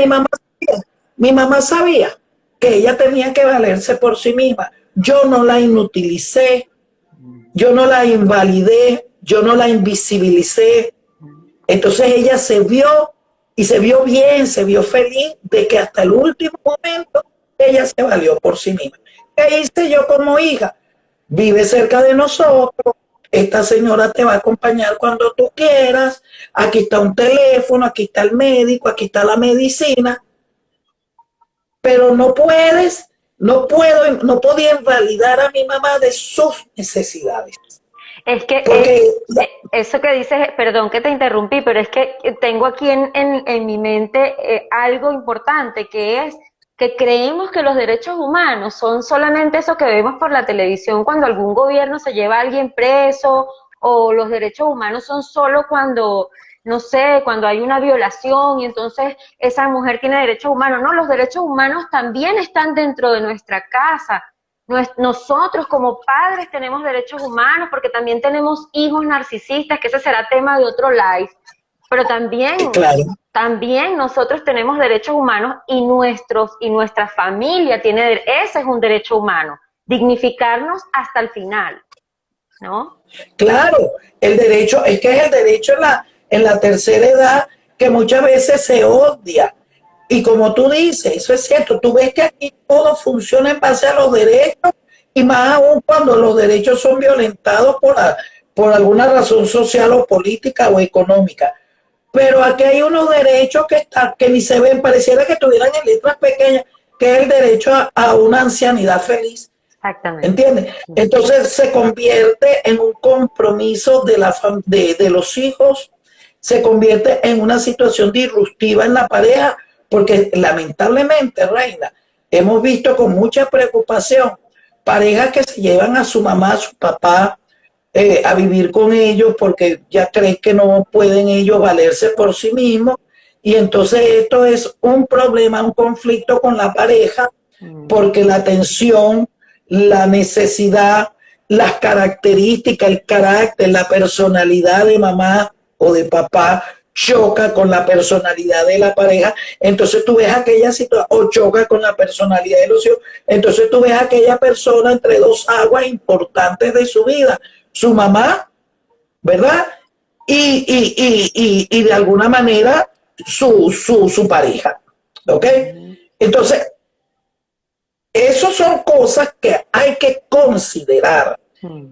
mi mamá sabía que ella tenía que valerse por sí misma. Yo no la inutilicé, yo no la invalidé, yo no la invisibilicé. Entonces ella se vio y se vio bien, se vio feliz de que hasta el último momento ella se valió por sí misma. ¿Qué hice yo como hija? Vive cerca de nosotros, esta señora te va a acompañar cuando tú quieras, aquí está un teléfono, aquí está el médico, aquí está la medicina, pero no podía invalidar a mi mamá de sus necesidades. Es que eso que dices, perdón que te interrumpí, pero es que tengo aquí en mi mente algo importante, que es que creemos que los derechos humanos son solamente eso que vemos por la televisión cuando algún gobierno se lleva a alguien preso, o los derechos humanos son solo cuando, no sé, cuando hay una violación y entonces esa mujer tiene derechos humanos. No, los derechos humanos también están dentro de nuestra casa. Nosotros como padres tenemos derechos humanos porque también tenemos hijos narcisistas, que ese será tema de otro live, pero también, claro, también nosotros tenemos derechos humanos y nuestra familia tiene, ese es un derecho humano, dignificarnos hasta el final, ¿no? claro, el derecho, es que es el derecho en la tercera edad que muchas veces se odia. Y como tú dices, eso es cierto, tú ves que aquí todo funciona en base a los derechos y más aún cuando los derechos son violentados por alguna razón social o política o económica. Pero aquí hay unos derechos que ni se ven, pareciera que estuvieran en letras pequeñas, que es el derecho a una ancianidad feliz. Exactamente. ¿Entiendes? Entonces se convierte en un compromiso de los hijos, se convierte en una situación disruptiva en la pareja, porque lamentablemente, Reina, hemos visto con mucha preocupación parejas que se llevan a su mamá, a su papá, a vivir con ellos porque ya creen que no pueden ellos valerse por sí mismos. Y entonces esto es un problema, un conflicto con la pareja, porque la tensión, la necesidad, las características, el carácter, la personalidad de mamá o de papá choca con la personalidad de la pareja, entonces tú ves aquella situación, o choca con la personalidad de los hijos, entonces tú ves a aquella persona entre dos aguas importantes de su vida, su mamá, ¿verdad? Y de alguna manera su pareja, ¿ok? Entonces, esas son cosas que hay que considerar.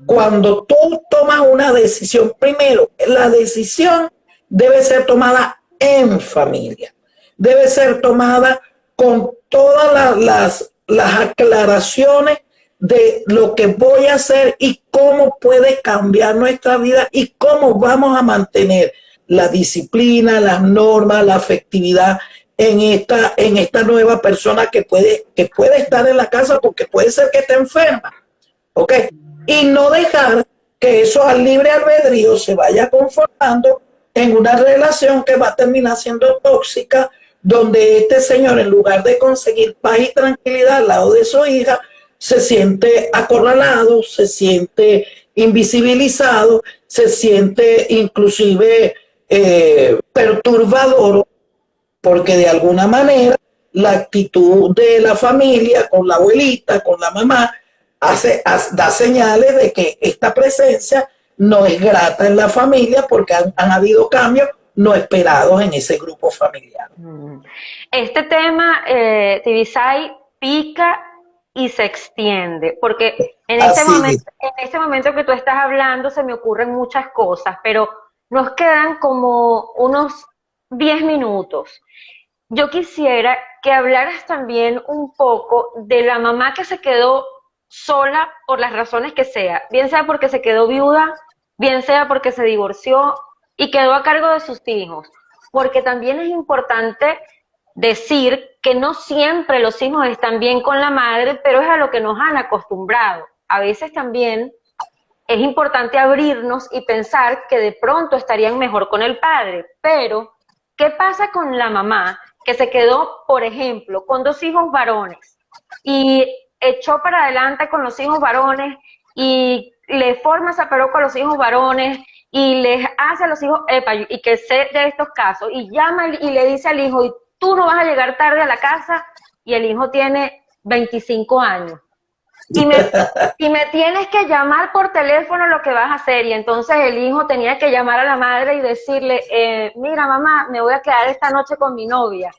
Cuando tú tomas una decisión, primero, la decisión debe ser tomada en familia, debe ser tomada con todas las aclaraciones de lo que voy a hacer y cómo puede cambiar nuestra vida y cómo vamos a mantener la disciplina, las normas, la afectividad en esta nueva persona que puede estar en la casa porque puede ser que esté enferma, ¿ok? Y no dejar que eso al libre albedrío se vaya conformando en una relación que va a terminar siendo tóxica, donde este señor, en lugar de conseguir paz y tranquilidad al lado de su hija, se siente acorralado, se siente invisibilizado, se siente inclusive perturbador, porque de alguna manera la actitud de la familia con la abuelita, con la mamá, da señales de que esta presencia no es grata en la familia porque han habido cambios no esperados en ese grupo familiar. Este tema, Tibisay, pica y se extiende, porque en Así. este momento que tú estás hablando se me ocurren muchas cosas, pero nos quedan como unos 10 minutos. Yo quisiera que hablaras también un poco de la mamá que se quedó sola por las razones que sea, bien sea porque se quedó viuda, bien sea porque se divorció y quedó a cargo de sus hijos, porque también es importante decir que no siempre los hijos están bien con la madre, pero es a lo que nos han acostumbrado. A veces también es importante abrirnos y pensar que de pronto estarían mejor con el padre, pero ¿qué pasa con la mamá que se quedó, por ejemplo, con 2 hijos varones y echó para adelante con los hijos varones y le forma zaparoco a los hijos varones y les hace a los hijos, y que sé de estos casos, y llama y le dice al hijo, y tú no vas a llegar tarde a la casa, y el hijo tiene 25 años. Y me tienes que llamar por teléfono lo que vas a hacer. Y entonces el hijo tenía que llamar a la madre y decirle, mira mamá, me voy a quedar esta noche con mi novia.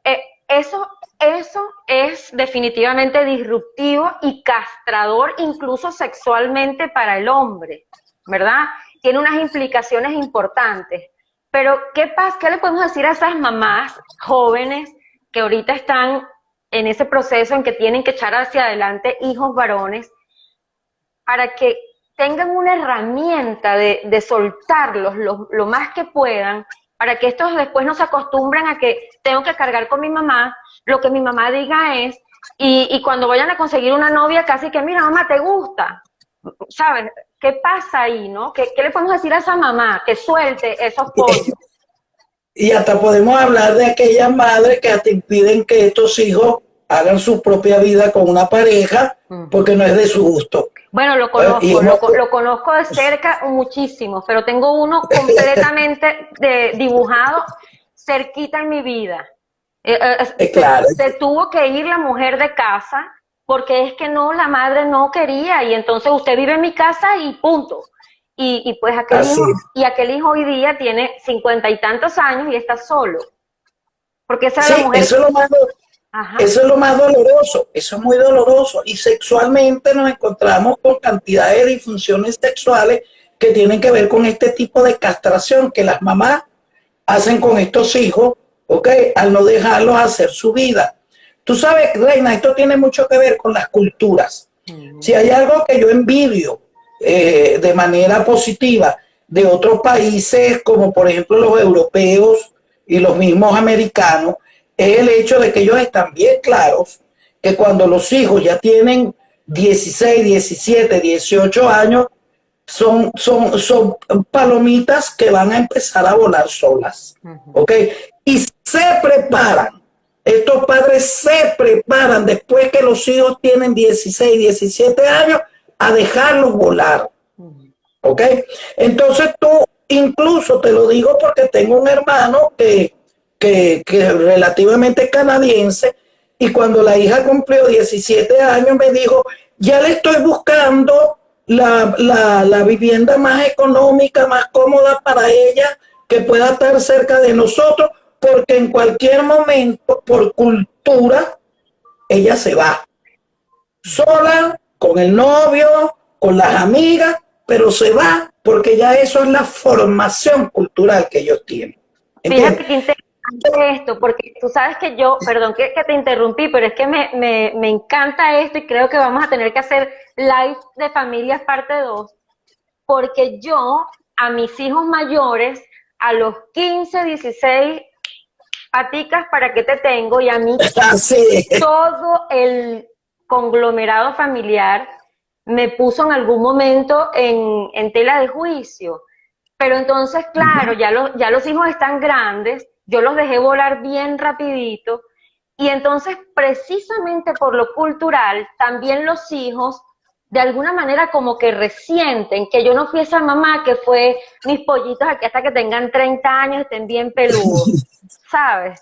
Eh, eso, eso es definitivamente disruptivo y castrador incluso sexualmente para el hombre, ¿verdad? Tiene unas implicaciones importantes. Pero, ¿qué pasa? ¿Qué le podemos decir a esas mamás jóvenes que ahorita están en ese proceso en que tienen que echar hacia adelante hijos varones para que tengan una herramienta de soltarlos lo más que puedan, para que estos después no se acostumbren a que tengo que cargar con mi mamá, lo que mi mamá diga es, y cuando vayan a conseguir una novia casi que, mira mamá, ¿te gusta? ¿Sabes? ¿Qué pasa ahí, no? ¿Qué le podemos decir a esa mamá? Que suelte esos pollos. Y hasta podemos hablar de aquellas madres que hasta impiden que estos hijos hagan su propia vida con una pareja porque no es de su gusto. Bueno, lo conozco de cerca muchísimo, pero tengo uno completamente dibujado cerquita en mi vida. Claro. Se tuvo que ir la mujer de casa porque es que no, la madre no quería y entonces usted vive en mi casa y punto. Y pues aquel hijo hoy día tiene 50 y tantos años y está solo. Porque esa es la mujer. Eso es lo más doloroso, eso es muy doloroso. Y sexualmente nos encontramos con cantidades de disfunciones sexuales que tienen que ver con este tipo de castración que las mamás hacen con estos hijos, ¿ok? Al no dejarlos hacer su vida. Tú sabes, Reina, esto tiene mucho que ver con las culturas. Si hay algo que yo envidio de manera positiva de otros países, como por ejemplo los europeos y los mismos americanos, es el hecho de que ellos están bien claros que cuando los hijos ya tienen 16, 17, 18 años, son palomitas que van a empezar a volar solas, ¿ok? Y se preparan, estos padres se preparan después que los hijos tienen 16, 17 años a dejarlos volar, ¿ok? Entonces tú, incluso te lo digo porque tengo un hermano que es relativamente canadiense, y cuando la hija cumplió 17 años me dijo, ya le estoy buscando la vivienda más económica, más cómoda para ella, que pueda estar cerca de nosotros, porque en cualquier momento, por cultura, ella se va. Sola, con el novio, con las amigas, pero se va, porque ya eso es la formación cultural que ellos tienen. ¿Entiendes? Fíjate que interesante esto, porque tú sabes que yo, perdón que te interrumpí, pero es que me encanta esto y creo que vamos a tener que hacer live de familias parte 2, porque yo a mis hijos mayores, a los 15, 16, paticas para qué te tengo, y a mí todo el conglomerado familiar me puso en algún momento en tela de juicio. Pero entonces, claro, ya los hijos están grandes, yo los dejé volar bien rapidito, y entonces precisamente por lo cultural, también los hijos de alguna manera como que resienten que yo no fui esa mamá que fue mis pollitos aquí hasta que tengan 30 años y estén bien peludos, ¿sabes?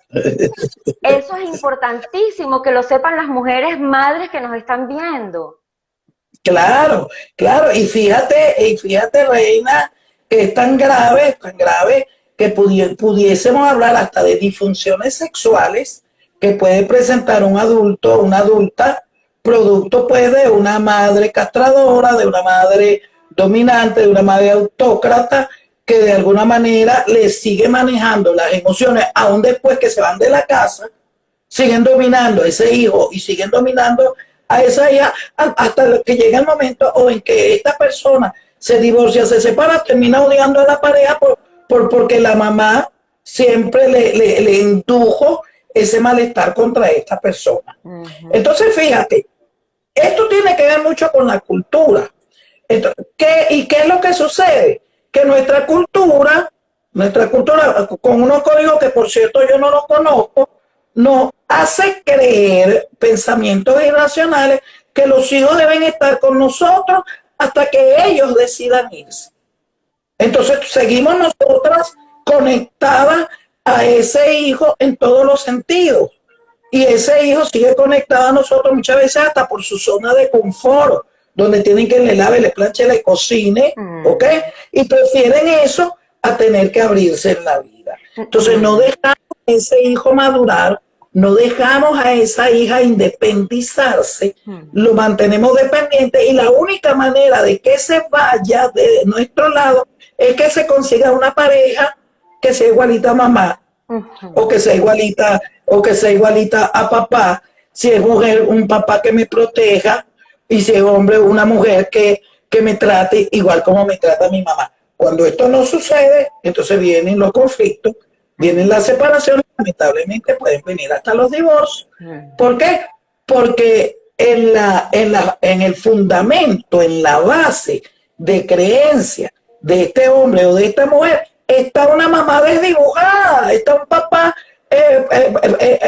Eso es importantísimo que lo sepan las mujeres madres que nos están viendo. Claro, claro, y fíjate, Reina, que es tan grave que pudiésemos hablar hasta de disfunciones sexuales que puede presentar un adulto o una adulta producto pues de una madre castradora, de una madre dominante, de una madre autócrata, que de alguna manera le sigue manejando las emociones, aún después que se van de la casa, siguen dominando a ese hijo y siguen dominando a esa hija hasta que llega el momento o en que esta persona se divorcia, se separa, termina odiando a la pareja porque la mamá siempre le indujo ese malestar contra esta persona. Entonces, fíjate, esto tiene que ver mucho con la cultura. Entonces, ¿qué es lo que sucede? Que nuestra cultura, con unos códigos que por cierto yo no los conozco, nos hace creer pensamientos irracionales que los hijos deben estar con nosotros hasta que ellos decidan irse. Entonces seguimos nosotras conectadas a ese hijo en todos los sentidos. Y ese hijo sigue conectado a nosotros muchas veces hasta por su zona de confort, donde tienen que le lave, le planche, le cocine, ¿ok? Y prefieren eso a tener que abrirse en la vida. Entonces no dejamos a ese hijo madurar, no dejamos a esa hija independizarse, lo mantenemos dependiente y la única manera de que se vaya de nuestro lado es que se consiga una pareja que sea igualita a mamá, o que sea igualita a papá, si es mujer, un papá que me proteja, y si es hombre, una mujer que me trate igual como me trata mi mamá. Cuando esto no sucede, entonces vienen los conflictos, vienen las separaciones, lamentablemente pueden venir hasta los divorcios. ¿Por qué? Porque en el fundamento, en la base de creencia de este hombre o de esta mujer, está una mamá desdibujada, está un papá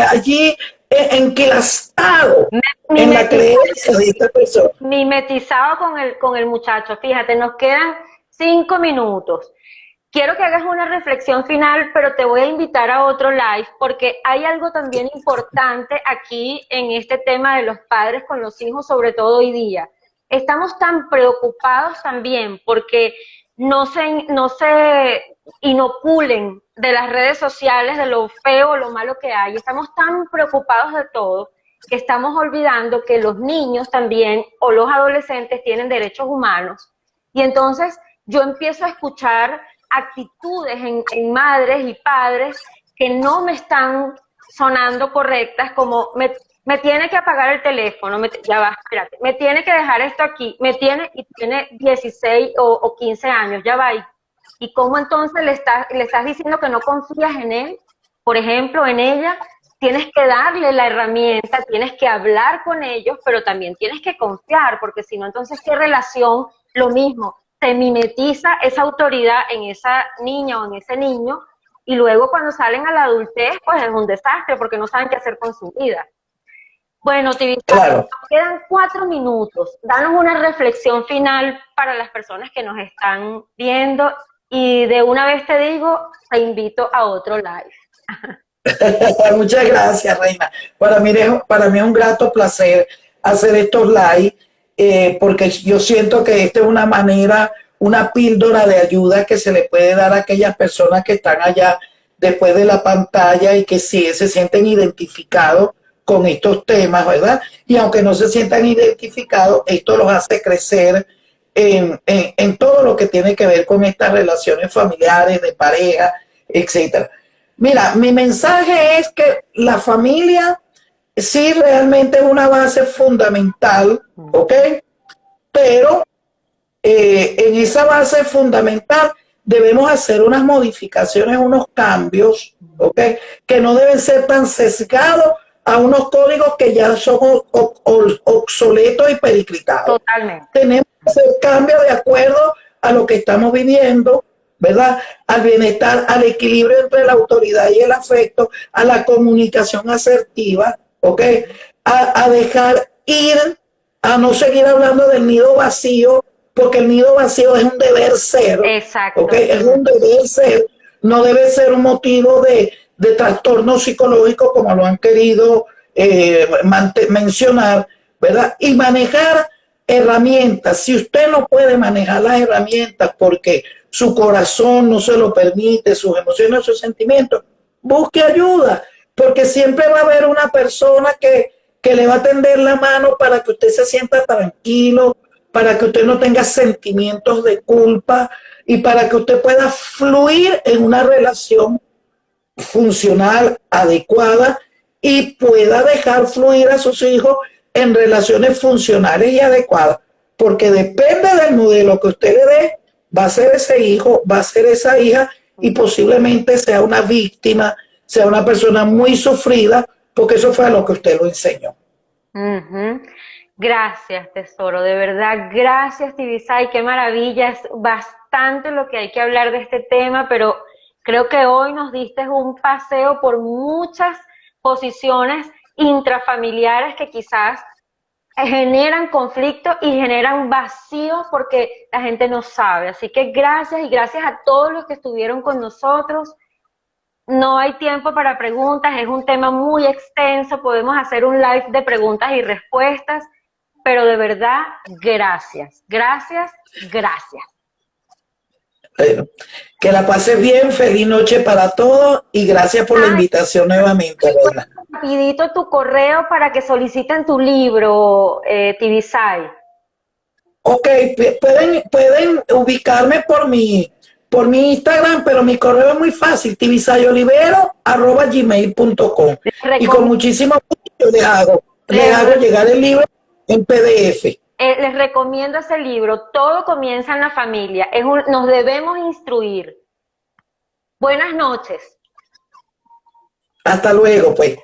allí enquilastado en la creencia de esta persona. Mimetizado con el muchacho. Fíjate, nos quedan 5 minutos. Quiero que hagas una reflexión final, pero te voy a invitar a otro live, porque hay algo también importante aquí en este tema de los padres con los hijos, sobre todo hoy día. Estamos tan preocupados también porque no se inoculen de las redes sociales de lo feo o lo malo que hay. Estamos tan preocupados de todo que estamos olvidando que los niños también o los adolescentes tienen derechos humanos. Y entonces yo empiezo a escuchar actitudes en madres y padres que no me están sonando correctas, como me tiene que apagar el teléfono, ya va, espérate, me tiene que dejar esto aquí, y tiene 16 o 15 años, ya va, y cómo entonces le estás diciendo que no confías en él, por ejemplo, en ella. Tienes que darle la herramienta, tienes que hablar con ellos, pero también tienes que confiar, porque si no, entonces, ¿qué relación? Lo mismo, se mimetiza esa autoridad en esa niña o en ese niño, y luego cuando salen a la adultez, pues es un desastre, porque no saben qué hacer con su vida. Bueno, Tivita, claro, quedan 4 minutos. Danos una reflexión final para las personas que nos están viendo, y de una vez te digo, te invito a otro live. Muchas gracias, Reina. Para mí es un grato placer hacer estos live, porque yo siento que esta es una manera, una píldora de ayuda que se le puede dar a aquellas personas que están allá después de la pantalla y que sí se sienten identificados con estos temas, ¿verdad? Y aunque no se sientan identificados, esto los hace crecer en todo lo que tiene que ver con estas relaciones familiares, de pareja, etcétera. Mira, mi mensaje es que la familia sí realmente es una base fundamental, ¿ok? Pero en esa base fundamental debemos hacer unas modificaciones, unos cambios, ¿ok? Que no deben ser tan sesgados a unos códigos que ya son obsoletos y pericritados. Totalmente. Tenemos que hacer cambios de acuerdo a lo que estamos viviendo, ¿verdad? Al bienestar, al equilibrio entre la autoridad y el afecto, a la comunicación asertiva, ¿ok? A dejar ir, a no seguir hablando del nido vacío, porque el nido vacío es un deber ser. Exacto. ¿Ok? Es un deber ser, no debe ser un motivo de trastorno psicológico como lo han querido mencionar, ¿verdad? Y manejar herramientas. Si usted no puede manejar las herramientas porque su corazón no se lo permite, sus emociones, sus sentimientos, busque ayuda, porque siempre va a haber una persona que que le va a tender la mano para que usted se sienta tranquilo, para que usted no tenga sentimientos de culpa y para que usted pueda fluir en una relación funcional, adecuada y pueda dejar fluir a sus hijos en relaciones funcionales y adecuadas. Porque depende del modelo que usted le dé, va a ser ese hijo, va a ser esa hija y posiblemente sea una víctima, sea una persona muy sufrida, porque eso fue a lo que usted lo enseñó. Gracias, tesoro, de verdad, gracias, Tibisay, qué maravilla, es bastante lo que hay que hablar de este tema, pero creo que hoy nos diste un paseo por muchas posiciones intrafamiliares que quizás generan conflicto y generan vacío porque la gente no sabe. Así que gracias y gracias a todos los que estuvieron con nosotros. No hay tiempo para preguntas, es un tema muy extenso, podemos hacer un live de preguntas y respuestas, pero de verdad, gracias, gracias, gracias. Bueno, que la pases bien, feliz noche para todos y gracias por la invitación nuevamente, Reina. Rapidito tu correo para que soliciten tu libro, Tibisay. Ok, pueden ubicarme por mi Instagram, pero mi correo es muy fácil, tibisayolivero@gmail.com. Y con muchísimo gusto les hago llegar el libro en PDF. Les recomiendo ese libro, Todo comienza en la familia, nos debemos instruir. Buenas noches. Hasta luego, pues.